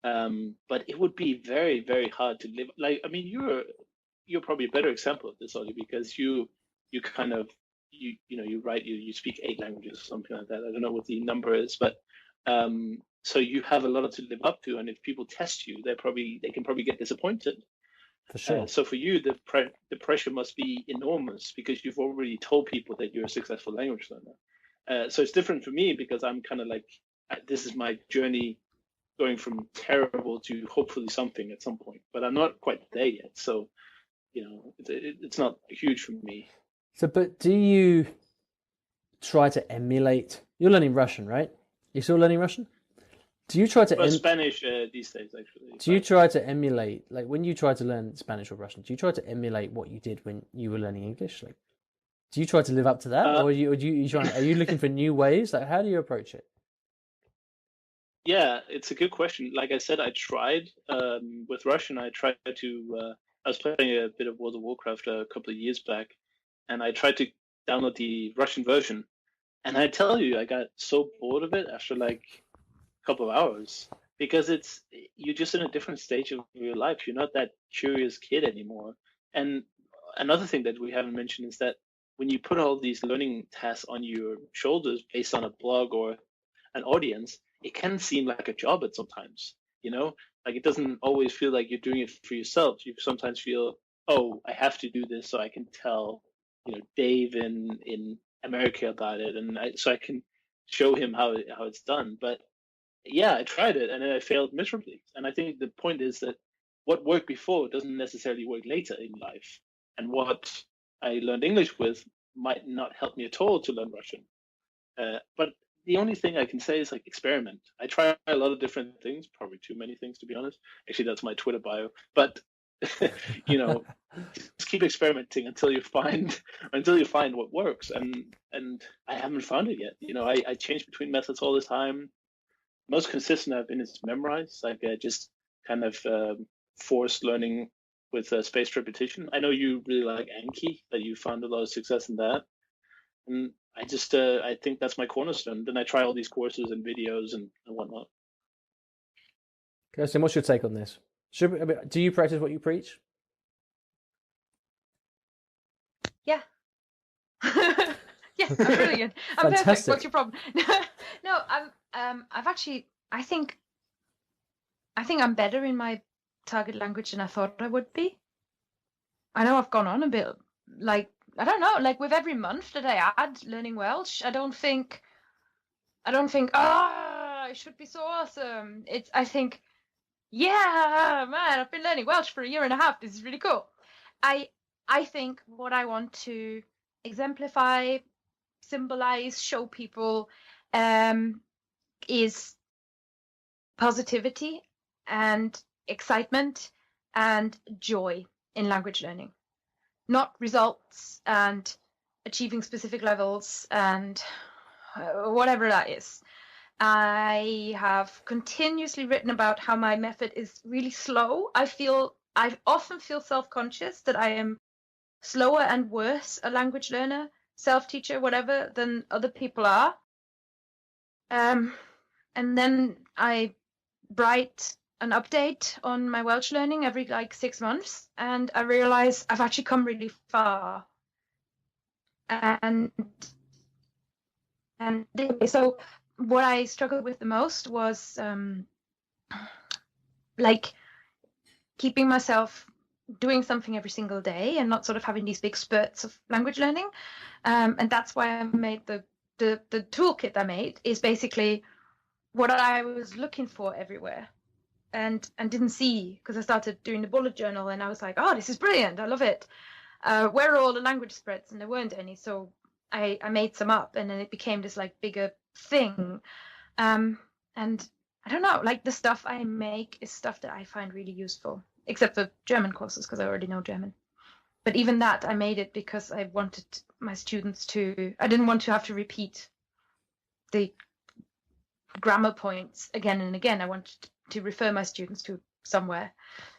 But it would be very, very hard to live. Like, I mean, you're probably a better example of this, Olly, because you kind of you write, you speak 8 languages or something like that. I don't know what the number is, but so you have a lot to live up to, and if people test you, they can probably get disappointed. For sure. So for you, the pressure must be enormous because you've already told people that you're a successful language learner. So it's different for me because I'm kind of like, this is my journey going from terrible to hopefully something at some point, but I'm not quite there yet. So, it's not huge for me. So, but do you try to emulate? You're learning Russian, right? You're still learning Russian? Do you try to Spanish these days, actually? Do you try to emulate, like when you try to learn Spanish or Russian? Do you try to emulate what you did when you were learning English? Like, do you try to live up to that, or are you looking for new ways? Like, how do you approach it? Yeah, it's a good question. Like I said, I tried with Russian. I tried to. I was playing a bit of World of Warcraft a couple of years back, and I tried to download the Russian version. And I tell you, I got so bored of it after like a couple of hours because you're just in a different stage of your life. You're not that curious kid anymore. And another thing that we haven't mentioned is that when you put all these learning tasks on your shoulders based on a blog or an audience, it can seem like a job at sometimes, like it doesn't always feel like you're doing it for yourself. You sometimes feel, oh, I have to do this so I can tell, Dave in America about it, and so I can show him how it's done. But yeah, I tried it and then I failed miserably. And I think the point is that what worked before doesn't necessarily work later in life, and what I learned English with might not help me at all to learn Russian. But the only thing I can say is like experiment. I try a lot of different things, probably too many things to be honest. Actually, that's my Twitter bio. But you know, just keep experimenting until you find what works. And I haven't found it yet. You know, I change between methods all the time. Most consistent I've been is memorize. Like just kind of forced learning with spaced repetition. I know you really like Anki, that you found a lot of success in that. And I just I think that's my cornerstone. Then I try all these courses and videos and whatnot. Kirsten, what's your take on this? Do you practice what you preach? Yeah. Yeah, I'm brilliant. I'm perfect. Fantastic. What's your problem? No, I think I'm better in my target language than I thought I would be. I know I've gone on a bit, like, I don't know, like with every month that I add learning Welsh, I don't think, it should be so awesome. I think, yeah, man, I've been learning Welsh for a year and a half. This is really cool. I think what I want to exemplify, symbolize, show people is positivity and excitement and joy in language learning, not results and achieving specific levels and whatever that is. I have continuously written about how my method is really slow. I often feel self-conscious that I am slower and worse a language learner, self-teacher, whatever, than other people are. And then I write an update on my Welsh learning every 6 months, and I realize I've actually come really far. And so what I struggled with the most was keeping myself doing something every single day and not sort of having these big spurts of language learning. And that's why I made the toolkit I made is basically what I was looking for everywhere and didn't see, because I started doing the bullet journal and I was like, oh, this is brilliant. I love it. Where are all the language spreads? And there weren't any. So I made some up, and then it became this bigger thing. And I don't know, the stuff I make is stuff that I find really useful, except for German courses, because I already know German. But even that, I made it because I wanted my students I didn't want to have to repeat the grammar points again and again. I wanted to refer my students to somewhere.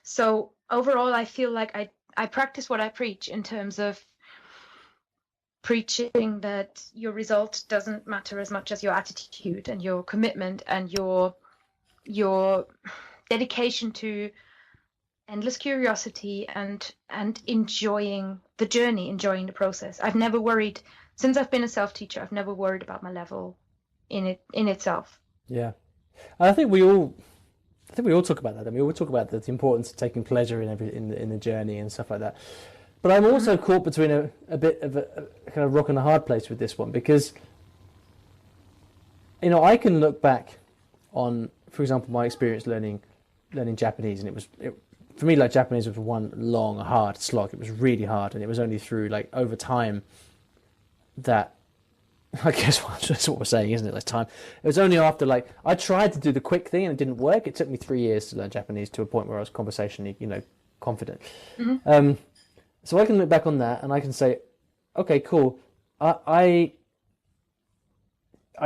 So overall, I feel like I practice what I preach in terms of preaching that your result doesn't matter as much as your attitude and your commitment and your dedication to endless curiosity and enjoying the journey, enjoying the process. I've never worried, since I've been a self-teacher, I've never worried about my level in itself. Yeah. I think we all talk about that. I mean, we all talk about the importance of taking pleasure in the journey and stuff like that. But I'm also caught between a bit of a kind of rock and a hard place with this one, because I can look back on, for example, my experience learning Japanese, and for me, Japanese was one long, hard slog. It was really hard, and it was only through over time that, I guess that's what we're saying, isn't it? Like time. It was only after I tried to do the quick thing and it didn't work. It took me 3 years to learn Japanese to a point where I was conversationally, confident. Mm-hmm. So I can look back on that and I can say, okay, cool. I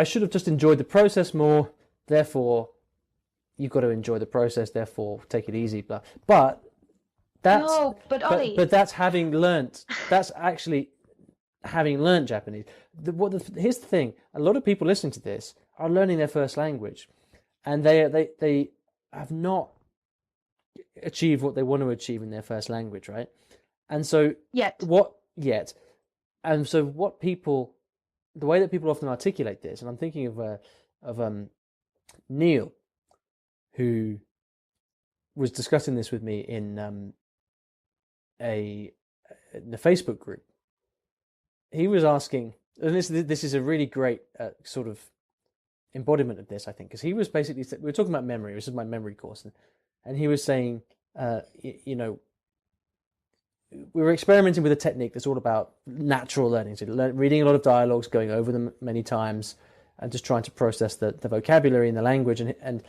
should have just enjoyed the process more. Therefore, you've got to enjoy the process. Therefore, take it easy. But Olly. But that's having learnt. That's actually having learnt Japanese. Here's the thing: a lot of people listening to this are learning their first language, and they have not achieved what they want to achieve in their first language, right? And so And so the way that people often articulate this, and I'm thinking of Neil, who was discussing this with me in the Facebook group. He was asking, and this is a really great sort of embodiment of this, I think, because he was basically, we were talking about memory. This is my memory course, and he was saying, you know, we were experimenting with a technique that's all about natural learning. So reading a lot of dialogues, going over them many times, and just trying to process the vocabulary and the language. And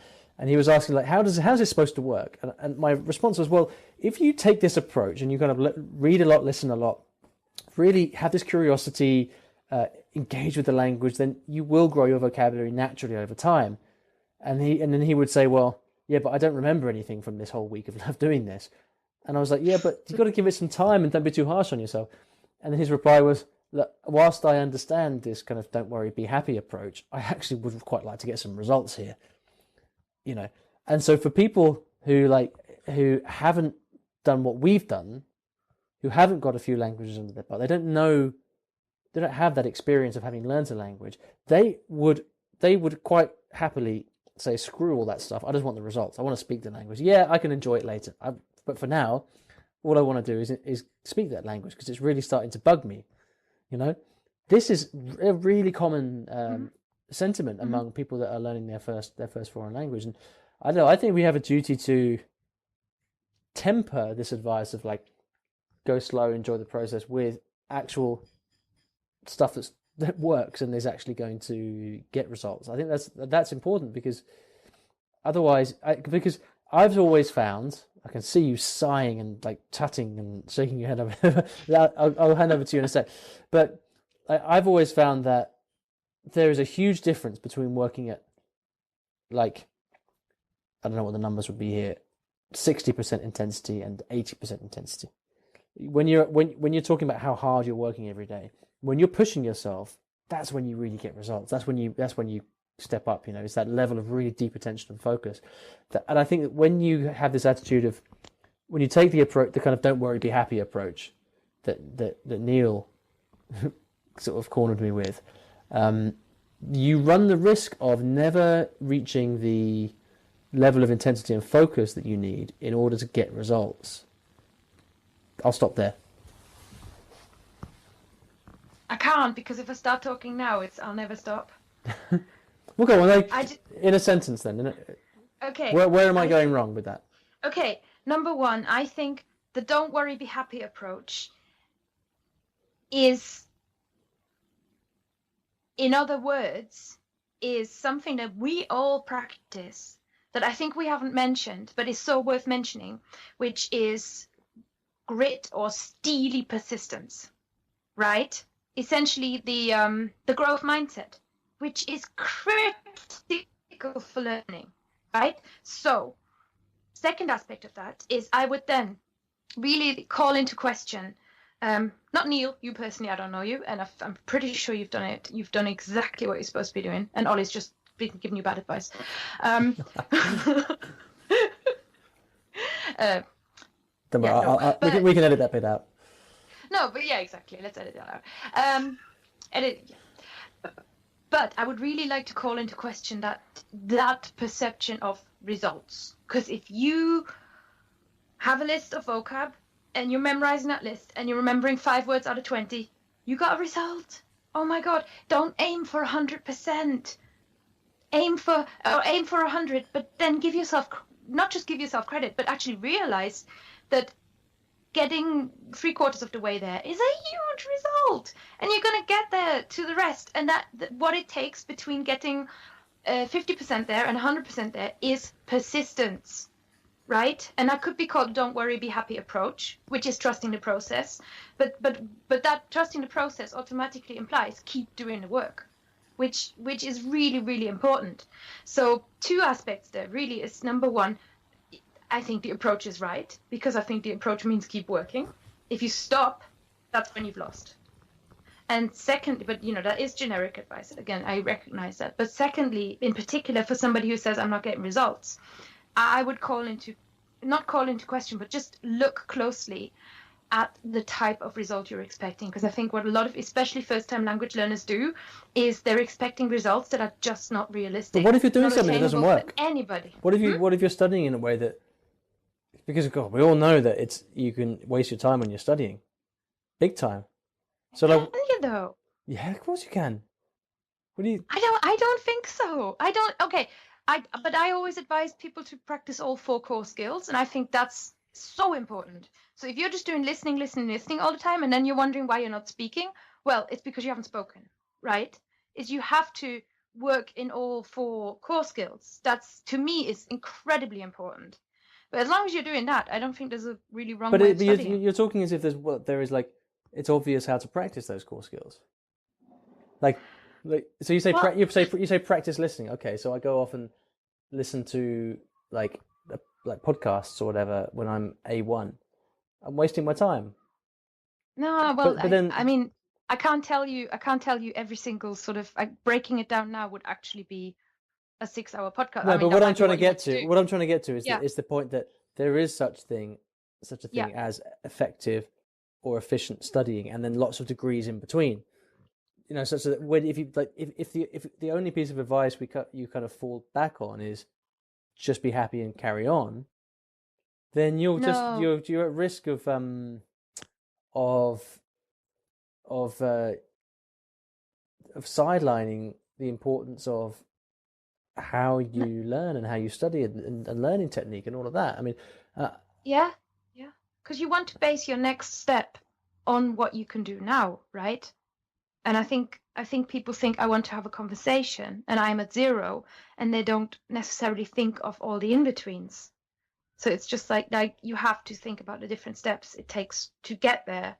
he was asking, like, how's this supposed to work? And my response was, well, if you take this approach and you kind of read a lot, listen a lot, really have this curiosity, engage with the language, then you will grow your vocabulary naturally over time. And then he would say, well, yeah, but I don't remember anything from this whole week of doing this. And I was like, yeah, but you've got to give it some time and don't be too harsh on yourself. And then his reply was, look, whilst I understand this kind of don't worry, be happy approach, I actually would quite like to get some results here. You know, and so for people who haven't done what we've done, who haven't got a few languages under their belt, they don't have that experience of having learned a language, they would quite happily say, screw all that stuff. I just want the results. I want to speak the language. Yeah, I can enjoy it later. But for now, all I want to do is speak that language because it's really starting to bug me. You know, this is a really common sentiment among people that are learning their first foreign language. And I don't know, I think we have a duty to temper this advice of like, go slow, enjoy the process with actual stuff that works and is actually going to get results. I think that's important because otherwise, because I've always found, I can see you sighing and like tutting and shaking your head over. I'll hand over to you in a sec. But I've always found that there is a huge difference between working at, like, I don't know what the numbers would be here, 60% intensity and 80% intensity. When you're talking about how hard you're working every day, when you're pushing yourself, that's when you really get results. That's when you step up. You know, it's that level of really deep attention and focus. And I think that when you have this attitude of, when you take the approach, the kind of don't worry, be happy approach that Neil sort of cornered me with, you run the risk of never reaching the level of intensity and focus that you need in order to get results. I'll stop there. I can't, because if I start talking now, I'll never stop. We'll go on, in a sentence then. Okay. Where am I going wrong with that? Okay, number one, I think the don't worry, be happy approach is, in other words, is something that we all practice that I think we haven't mentioned, but is so worth mentioning, which is grit or steely persistence, right? Essentially the growth mindset, which is critical for learning, right? So, second aspect of that is I would then really call into question, not Neil, you personally, I don't know you, and I'm pretty sure you've done it. You've done exactly what you're supposed to be doing, and Olly's just been giving you bad advice. Don't worry, we can edit that bit out. No, but yeah, exactly. Let's edit that out. Yeah. But I would really like to call into question that perception of results. Because if you have a list of vocab and you're memorizing that list and you're remembering 5 words out of 20, you got a result. Oh my God! Don't aim for 100%. Aim for 100, but then not just give yourself credit, but actually realize that getting 3/4 of the way there is a huge result, and you're going to get there to the rest. And that what it takes between getting 50% there and 100% there is persistence, right? And that could be called don't worry, be happy approach, which is trusting the process. But that trusting the process automatically implies keep doing the work, which is really, really important. So 2 aspects there really is, number one, I think the approach is right, because I think the approach means keep working. If you stop, that's when you've lost. And secondly, but that is generic advice. Again, I recognize that. But secondly, in particular, for somebody who says I'm not getting results, I would not call into question, but just look closely at the type of result you're expecting. Because I think what a lot of, especially first-time language learners do, is they're expecting results that are just not realistic. But what if you're doing something that doesn't work? Anybody. What if you're studying in a way that, because God, we all know that you can waste your time when you're studying, big time. So like, though. Yeah, of course you can. What do you? I don't think so. I don't. Okay, But I always advise people to practice all 4 core skills, and I think that's so important. So if you're just doing listening, listening, listening all the time, and then you're wondering why you're not speaking, well, it's because you haven't spoken, right? Is you have to work in all 4 core skills. That's, to me, is incredibly important. But as long as you're doing that, I don't think there's a really wrong way of studying. You're talking as if there is like, it's obvious how to practice those core skills. Like so you say you say practice listening. Okay, so I go off and listen to like podcasts or whatever when I'm A1. I'm wasting my time. No, well, but then, I mean, I can't tell you every single sort of, breaking it down now would actually be a 6-hour podcast. No, I mean, but what I'm trying to get to is Yeah. is the point that there is such a thing as effective or efficient studying, and then lots of degrees in between. You know, such that if the only piece of advice you kind of fall back on is just be happy and carry on, then you're at risk of sidelining the importance of how you learn and how you study and learning technique and all of that. I mean, yeah, because you want to base your next step on what you can do now, right? And I think people think I want to have a conversation and I'm at 0, and they don't necessarily think of all the in-betweens. So it's just like you have to think about the different steps it takes to get there.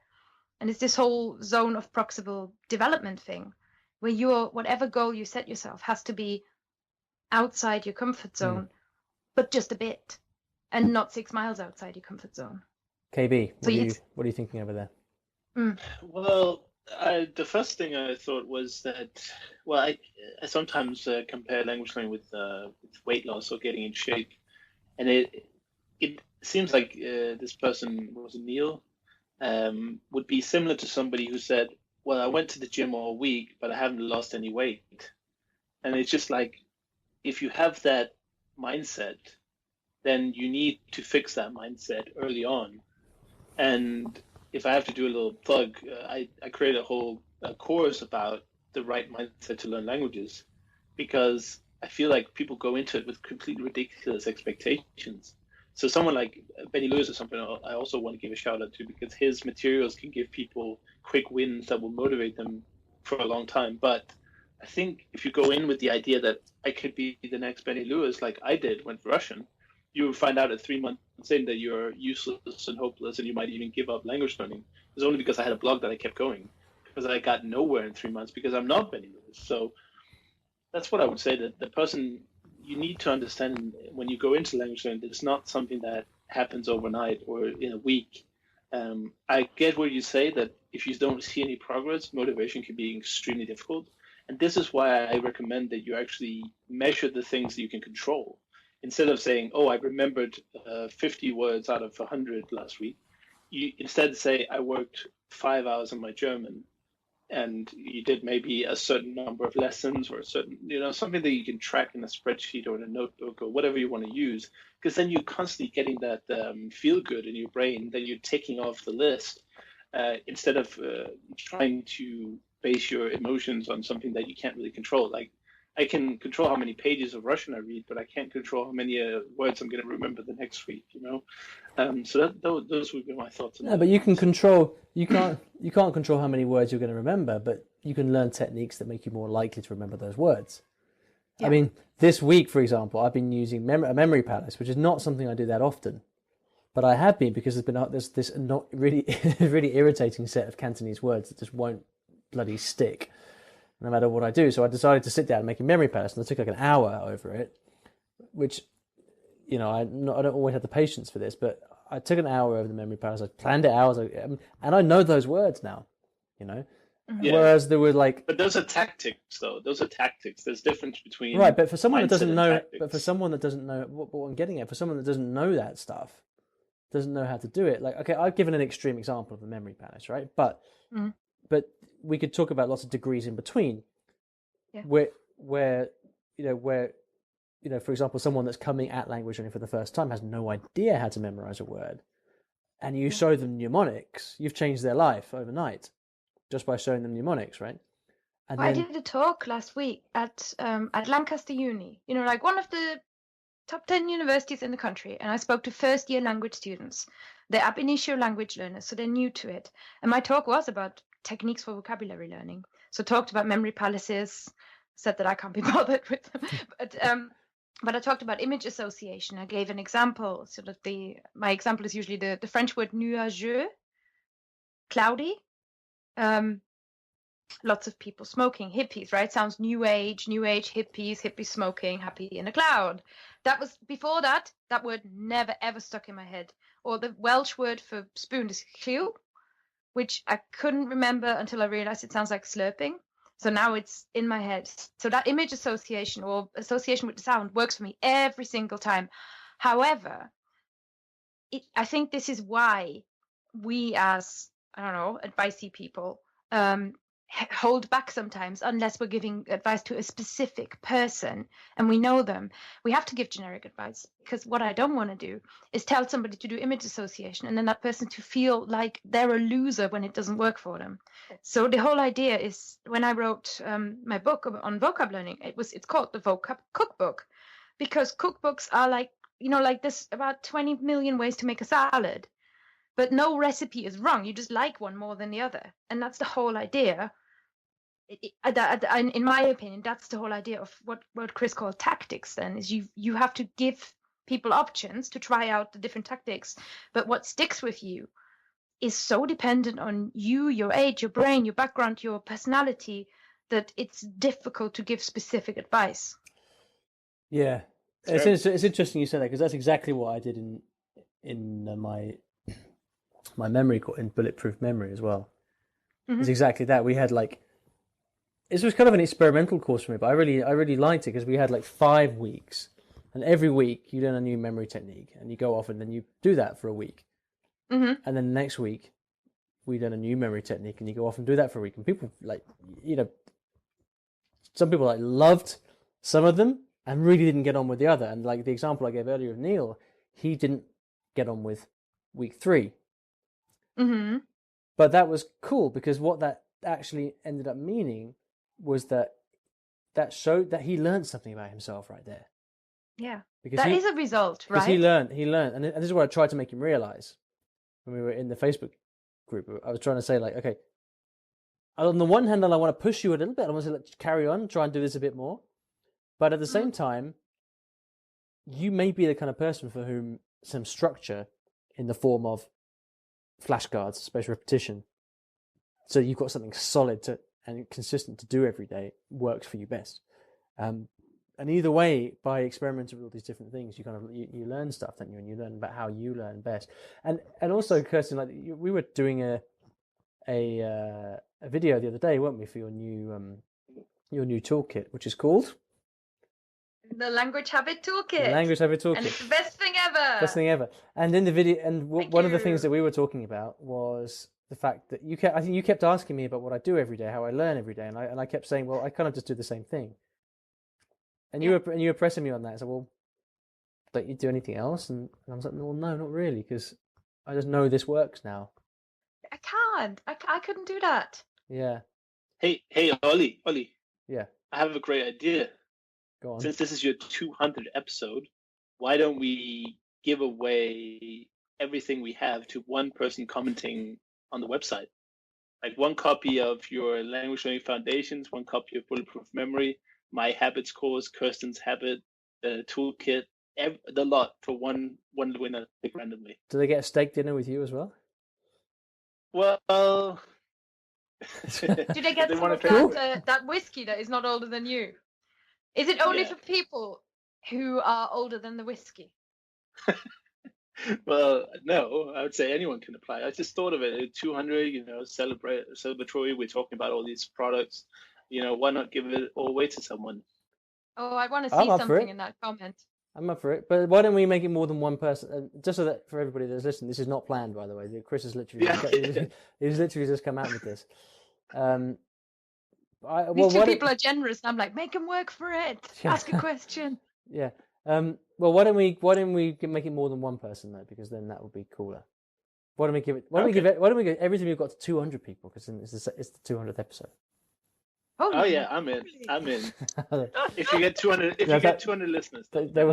And it's this whole zone of proximal development thing, where whatever goal you set yourself has to be outside your comfort zone, but just a bit, and not 6 miles outside your comfort zone. KB, what are you thinking over there? Well, the first thing I thought was that, well, I sometimes compare language learning with weight loss or getting in shape, and it seems like this person, was Neil, would be similar to somebody who said, well, I went to the gym all week, but I haven't lost any weight. And it's just like, if you have that mindset, then you need to fix that mindset early on. And if I have to do a little plug, I created a whole course about the right mindset to learn languages, because I feel like people go into it with completely ridiculous expectations. So someone like Benny Lewis or something, I also want to give a shout out to, because his materials can give people quick wins that will motivate them for a long time. But I think if you go in with the idea that I could be the next Benny Lewis, like I did, went Russian, you will find out at 3 months in that you're useless and hopeless, and you might even give up language learning. It was only because I had a blog that I kept going, because I got nowhere in 3 months, because I'm not Benny Lewis. So that's what I would say, that the person, you need to understand when you go into language learning, it's not something that happens overnight or in a week. I get what you say, that if you don't see any progress, motivation can be extremely difficult. And this is why I recommend that you actually measure the things that you can control. Instead of saying, oh, I remembered 50 words out of 100 last week, you instead say, I worked 5 hours on my German, and you did maybe a certain number of lessons, or a certain, something that you can track in a spreadsheet or in a notebook or whatever you want to use, because then you're constantly getting that feel good in your brain, then you're ticking off the list, instead of trying to base your emotions on something that you can't really control. Like, I can control how many pages of Russian I read, but I can't control how many words I'm going to remember the next week. So those would be my thoughts on that. But you can control. You can't control how many words you're going to remember, but you can learn techniques that make you more likely to remember those words. Yeah. I mean, this week, for example, I've been using a memory palace, which is not something I do that often, but I have been, because there's this not really really irritating set of Cantonese words that just won't bloody stick no matter what I do. So I decided to sit down and make a memory palace, and I took like an hour over it, which, I don't always have the patience for this, but I took an hour over the memory palace. I planned it out, and I know those words now, Yeah. Whereas there were but those are tactics, though. Those are tactics. There's difference between right. But for someone that doesn't know, what I'm getting at, for someone that doesn't know that stuff, doesn't know how to do it. Like, okay, I've given an extreme example of a memory palace, right? But we could talk about lots of degrees in between, where for example, someone that's coming at language learning for the first time has no idea how to memorize a word, and you show them mnemonics, you've changed their life overnight just by showing them mnemonics, right? And I then did a talk last week at Lancaster Uni, like one of the top 10 universities in the country, and I spoke to first-year language students. They're ab initio language learners, so they're new to it. And my talk was about techniques for vocabulary learning. So talked about memory palaces, said that I can't be bothered with them, but I talked about image association. I gave an example. So that my example is usually the French word nuageux, cloudy. Lots of people smoking, hippies, right? Sounds new age, hippies smoking, happy in a cloud. That was before that word never ever stuck in my head. Or the Welsh word for spoon is lliw, which I couldn't remember until I realized it sounds like slurping. So now it's in my head. So that image association or association with the sound works for me every single time. However, I think this is why we as, I don't know, advicey people hold back sometimes unless we're giving advice to a specific person and we know them. We have to give generic advice, because what I don't want to do is tell somebody to do image association and then that person to feel like they're a loser when it doesn't work for them. So the whole idea is, when I wrote my book on vocab learning, it's called the Vocab Cookbook, because cookbooks are like there's about 20 million ways to make a salad, but no recipe is wrong. You just like one more than the other. And that's the whole idea. In my opinion, that's the whole idea of what Chris called tactics then, is you have to give people options to try out the different tactics. But what sticks with you is so dependent on you, your age, your brain, your background, your personality, that it's difficult to give specific advice. yeah, it's interesting you say that, because that's exactly what I did in my memory course, in Bulletproof Memory as well. Mm-hmm. It's exactly that. We had this was kind of an experimental course for me, but I really liked it, because we had 5 weeks, and every week you learn a new memory technique, and you go off and then you do that for a week, Mm-hmm. and then the next week we learn a new memory technique, and you go off and do that for a week, and people some people loved some of them and really didn't get on with the other. And the example I gave earlier of Neil, he didn't get on with week 3. Mm-hmm. But that was cool, because what that actually ended up meaning was that showed that he learned something about himself right there. Yeah, Because that is a result, right? Because he learned, and this is what I tried to make him realize when we were in the Facebook group. I was trying to say, okay, on the one hand, I want to push you a little bit. I want to say, let's carry on, try and do this a bit more. But at the same time, you may be the kind of person for whom some structure in the form of flashcards, spaced repetition, so you've got something solid and consistent to do every day, works for you best. And either way, by experimenting with all these different things, you kind of you learn stuff, don't you? And you learn about how you learn best. And also, Kirsten, we were doing a video the other day, weren't we, for your new toolkit, which is called the Language Habit Toolkit. The Language Habit Toolkit. And it's the best thing ever. Best thing ever. And in the video, and one of the things that we were talking about was the fact that I think you kept asking me about what I do every day, how I learn every day, and I kept saying, well, I kind of just do the same thing. And you were pressing me on that. So, well, don't you do anything else? And I was like, well, no, not really, because I just know this works now. I can't. I couldn't do that. Yeah. Hey, Olly. Yeah. I have a great idea. Go on. Since this is your 200th episode, why don't we give away everything we have to one person commenting on the website? Like one copy of your Language Learning Foundations, one copy of Bulletproof Memory, my Habits course, Kirsten's Habit, the toolkit, the lot for one winner picked randomly. Do they get a steak dinner with you as well? Well, do they get some of that whiskey that is not older than you? Is it only for people who are older than the whiskey? Well, no, I would say anyone can apply. I just thought of it, 200, celebratory. We're talking about all these products. Why not give it all away to someone? Oh, I want to see something in that comment. I'm up for it, but why don't we make it more than one person? Just so that for everybody that's listening, this is not planned, by the way. Chris has literally he's literally just come out with this. These two people are generous, and I'm like, make them work for it. Ask a question. Yeah. Well, why don't we make it more than one person though? Because then that would be cooler. Why don't we give it? Why don't we give everything we've got to 200 people? Because then it's the 200th episode. Holy Oh yeah, I'm in. moly. I'm in. If you get 200, if Yeah, you get 200 listeners, there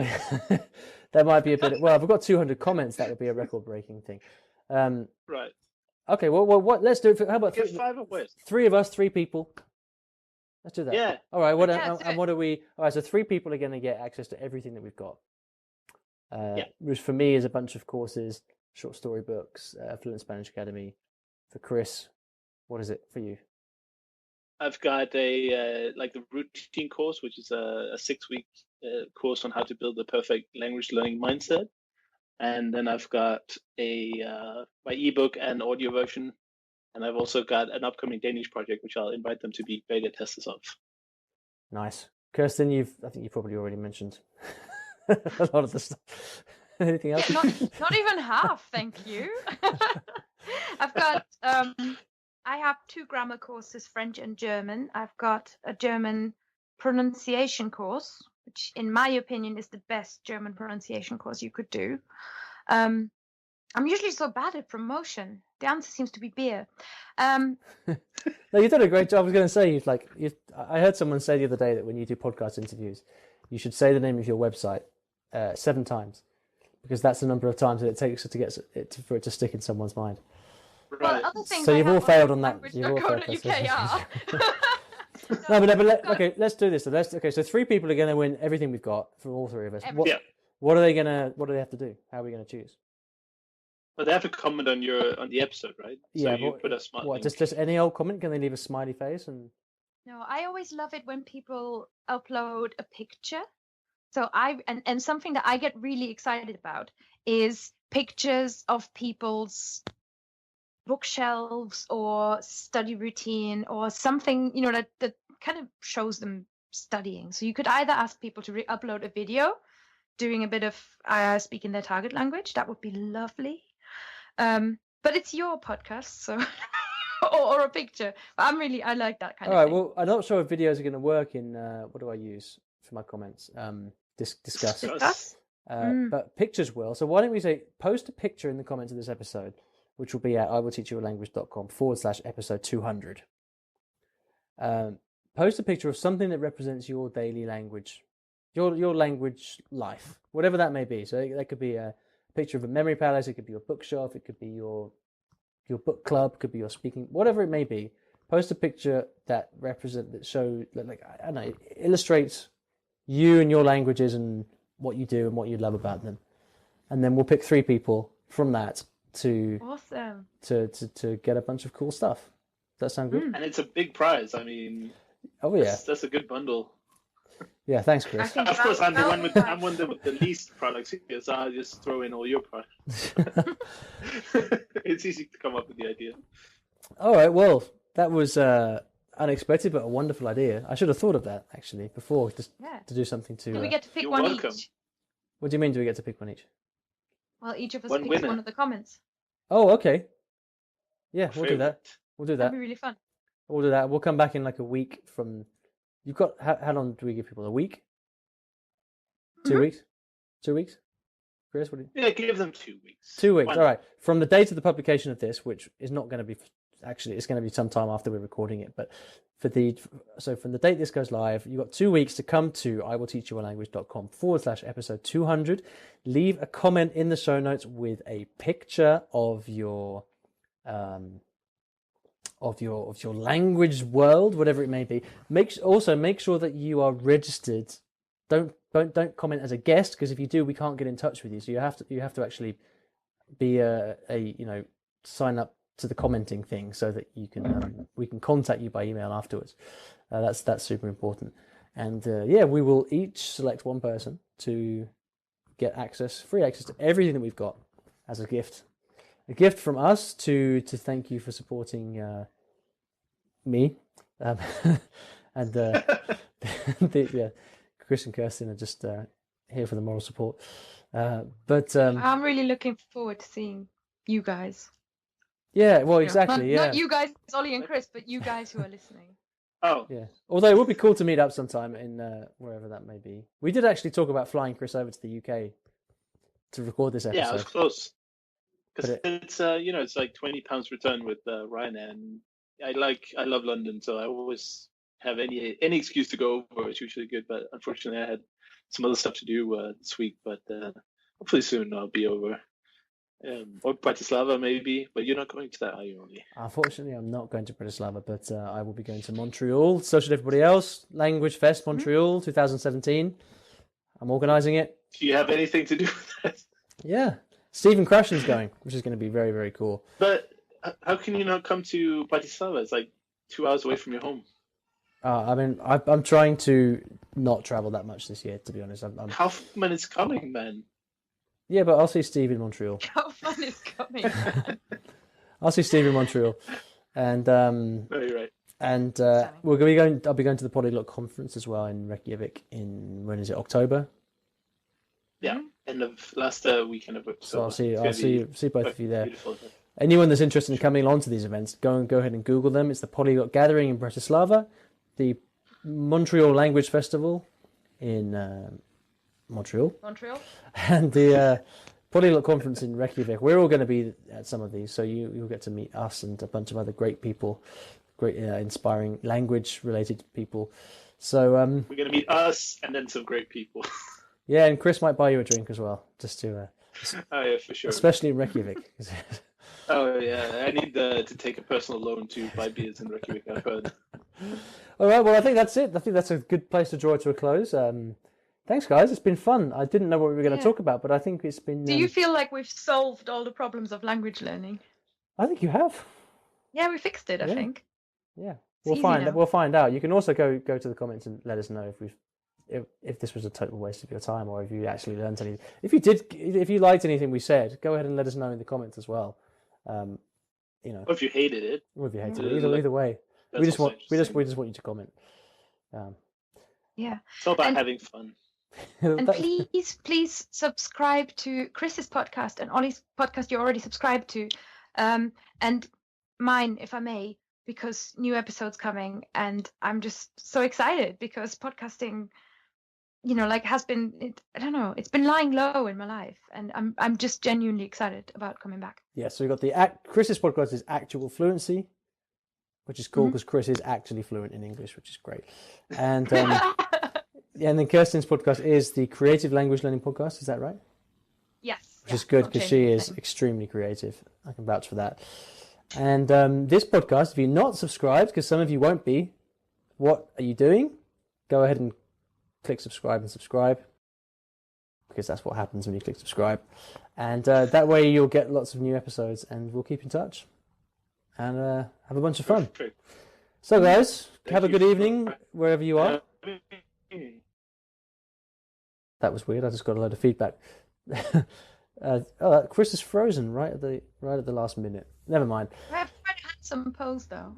might be a bit. Well, if we've got 200 comments, that would be a record-breaking thing. right. Okay, well, what? Let's do it. How about Get 5 away. three of us, 3 people? Let's do that. Yeah. All right. Yeah, And what are we? All right. So 3 people are going to get access to everything that we've got. Which for me is a bunch of courses, short story books, Fluent Spanish Academy. For Chris, what is it for you? I've got a like the routine course, which is a 6-week course on how to build the perfect language learning mindset, and then I've got my ebook and audio version, and I've also got an upcoming Danish project, which I'll invite them to be beta testers of. Nice, Kirsten. I think you probably already mentioned a lot of the stuff. Anything else? Not even half, thank you. I've got I have 2 grammar courses, French and German. I've got a German pronunciation course, which in my opinion is the best German pronunciation course you could do. I'm usually so bad at promotion. The answer seems to be beer. No, you did a great job. I was going to say, I heard someone say the other day that when you do podcast interviews, you should say the name of your website 7 times, because that's the number of times that it takes to get it for it to stick in someone's mind. Right. Well, other things So I you've have all failed on that. language You've all dot failed. co dot UK are. Okay, let's do this. So 3 people are going to win everything we've got from all 3 of us. Everything. What do they have to do? How are we going to choose? But they have to comment on the episode, right? So you put a smart link. Just any old comment? Can they leave a smiley face? And No, I always love it when people upload a picture. So and something that I get really excited about is pictures of people's bookshelves or study routine or something, that kind of shows them studying. So you could either ask people to upload a video doing a bit of speaking their target language. That would be lovely. But it's your podcast, so or a picture. But I like that kind of thing. Well, I'm not sure if videos are going to work in what do I use for my comments? Discuss. But pictures will. So why don't we say post a picture in the comments of this episode, which will be at iwillteachyoualanguage.com/episode 200. Post a picture of something that represents your daily language, your language life, whatever that may be. So that could be a picture of a memory palace, it could be your bookshelf, it could be your book club, it could be your speaking, whatever it may be. Post a picture that illustrates you and your languages and what you do and what you love about them. And then we'll pick 3 people from that Awesome. to get a bunch of cool stuff. Does that sound good? And it's a big prize. I mean, oh yeah, that's a good bundle. Yeah, thanks, Chris. Of course, I'm one with the least products here, so I'll just throw in all your products. It's easy to come up with the idea. All right, well, that was unexpected, but a wonderful idea. I should have thought of that actually before, just to do something to. Do we get to pick You're one welcome. each? What do you mean? Do we get to pick one each? Well, each of us One picks winner. one of the comments. Oh, okay. Yeah, we'll do that. We'll do that. That'd be really fun. We'll do that. We'll come back in like a week from. You've got how long do we give people? A week? 2 weeks? 2 weeks? Chris, what do you? Yeah, give them 2 weeks. 2 weeks. All right. From the date of the publication of this, which is not going to be actually, it's going to be some time after we're recording it, but from the date this goes live, you've got 2 weeks to come to iwillteachyoualanguage.com/episode 200. Leave a comment in the show notes with a picture of your language world, whatever it may be. Make sure that you are registered. Don't comment as a guest, because if you do, we can't get in touch with you. So you have to actually be sign up to the commenting thing so that you can we can contact you by email afterwards. That's super important. And we will each select one person to get free access to everything that we've got as a gift from us to thank you for supporting me and Chris and Kirsten are just here for the moral support. But I'm really looking forward to seeing you guys. Yeah, well, exactly. Not you guys, Olly and Chris, but you guys who are listening. Oh, yeah. Although it would be cool to meet up sometime in wherever that may be. We did actually talk about flying Chris over to the UK to record this episode. Yeah, I was close. Because it's it's like £20 return with Ryanair, and I love London, so I always have any excuse to go over, it's usually good. But unfortunately, I had some other stuff to do this week. But hopefully soon I'll be over. Or Bratislava maybe, but you're not going to that, are you, Olly? Unfortunately, I'm not going to Bratislava, but I will be going to Montreal. So should everybody else. Language Fest Montreal 2017. I'm organising it. Do you have anything to do with that? Yeah. Stephen Krashen's going, which is going to be very, very cool. But how can you not come to Bratislava? It's like 2 hours away from your home. I mean, I'm trying to not travel that much this year, to be honest. How fun is coming, man? Yeah, but I'll see Steve in Montreal. How fun is coming? I'll see Steve in Montreal, and No, you're right. and we're going to be going. I'll be going to the Polyglot conference as well in Reykjavik in when is it, October? Yeah, end of last weekend of October. So I'll see both of you there. Beautiful. Anyone that's interested in coming along to these events, go ahead and Google them. It's the Polyglot Gathering in Bratislava, the Montreal Language Festival in Montreal, and the Polyglot Conference in Reykjavik. We're all going to be at some of these, so you'll get to meet us and a bunch of other great people, great inspiring language-related people. So we're going to meet us and then some great people. Yeah, and Chris might buy you a drink as well, just to. Oh yeah, for sure. Especially in Reykjavik. Oh yeah, I need to take a personal loan to buy beers in Reykjavik. I've heard. All right, well I think that's it. I think that's a good place to draw it to a close. Thanks, guys. It's been fun. I didn't know what we were going to talk about, but I think it's been. Do you feel like we've solved all the problems of language learning? I think you have. Yeah, we fixed it. I think. Yeah, It's we'll find out. You can also go to the comments and let us know if this was a total waste of your time or if you actually learned anything. If you liked anything we said, go ahead and let us know in the comments as well. Or if you hated it. Or if you hated it, either way. We just want you to comment. Yeah. It's all about having fun. And please subscribe to Chris's podcast and Olly's podcast you're already subscribed to, and mine, if I may, because new episodes coming, and I'm just so excited because podcasting, has been, I don't know, it's been lying low in my life, and I'm just genuinely excited about coming back. Yeah, so we got Chris's podcast is Actual Fluency, which is cool because Chris is actually fluent in English, which is great, and. Yeah, and then Kirsten's podcast is the Creative Language Learning Podcast. Is that right? Yes. Which is good because she is extremely creative. I can vouch for that. And this podcast, if you're not subscribed, because some of you won't be, what are you doing? Go ahead and click subscribe, because that's what happens when you click subscribe. And that way you'll get lots of new episodes, and we'll keep in touch and have a bunch of fun. So, guys, have a good evening wherever you are. That was weird. I just got a load of feedback. Chris is frozen right at the last minute. Never mind. I have quite a handsome pose though.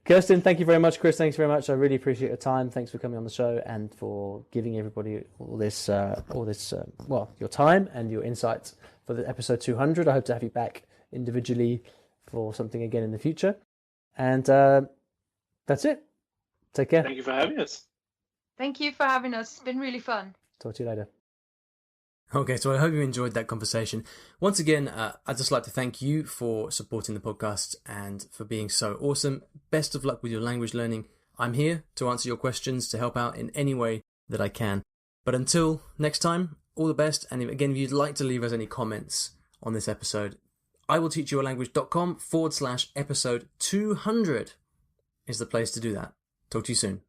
Kirsten, thank you very much. Chris, thanks very much. I really appreciate your time. Thanks for coming on the show and for giving everybody all this, your time and your insights for the episode 200. I hope to have you back individually for something again in the future. And that's it. Take care. Thank you for having us. Thank you for having us. It's been really fun. Talk to you later. Okay, so I hope you enjoyed that conversation. Once again, I'd just like to thank you for supporting the podcast and for being so awesome. Best of luck with your language learning. I'm here to answer your questions, to help out in any way that I can. But until next time, all the best. And again, if you'd like to leave us any comments on this episode, iwillteachyoualanguage.com/episode 200 is the place to do that. Talk to you soon.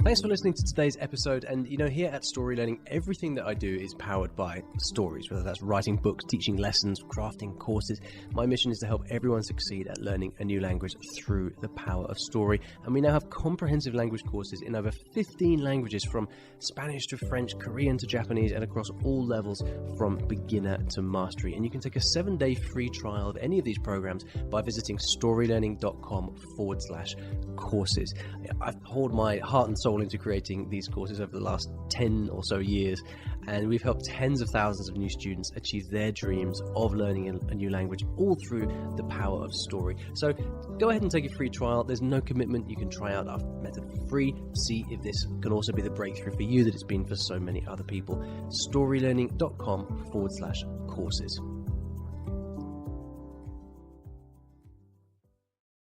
Thanks for listening to today's episode. And here at Story Learning, everything that I do is powered by stories, whether that's writing books, teaching lessons, crafting courses. My mission is to help everyone succeed at learning a new language through the power of story. And we now have comprehensive language courses in over 15 languages, from Spanish to French, Korean to Japanese, and across all levels from beginner to mastery. And you can take a 7-day free trial of any of these programs by visiting storylearning.com/courses. I've poured my heart and soul into creating these courses over the last 10 or so years, and we've helped tens of thousands of new students achieve their dreams of learning a new language, all through the power of story. So go ahead and take a free trial. There's no commitment. You can try out our method for free. See if this can also be the breakthrough for you that it's been for so many other people. storylearning.com/courses.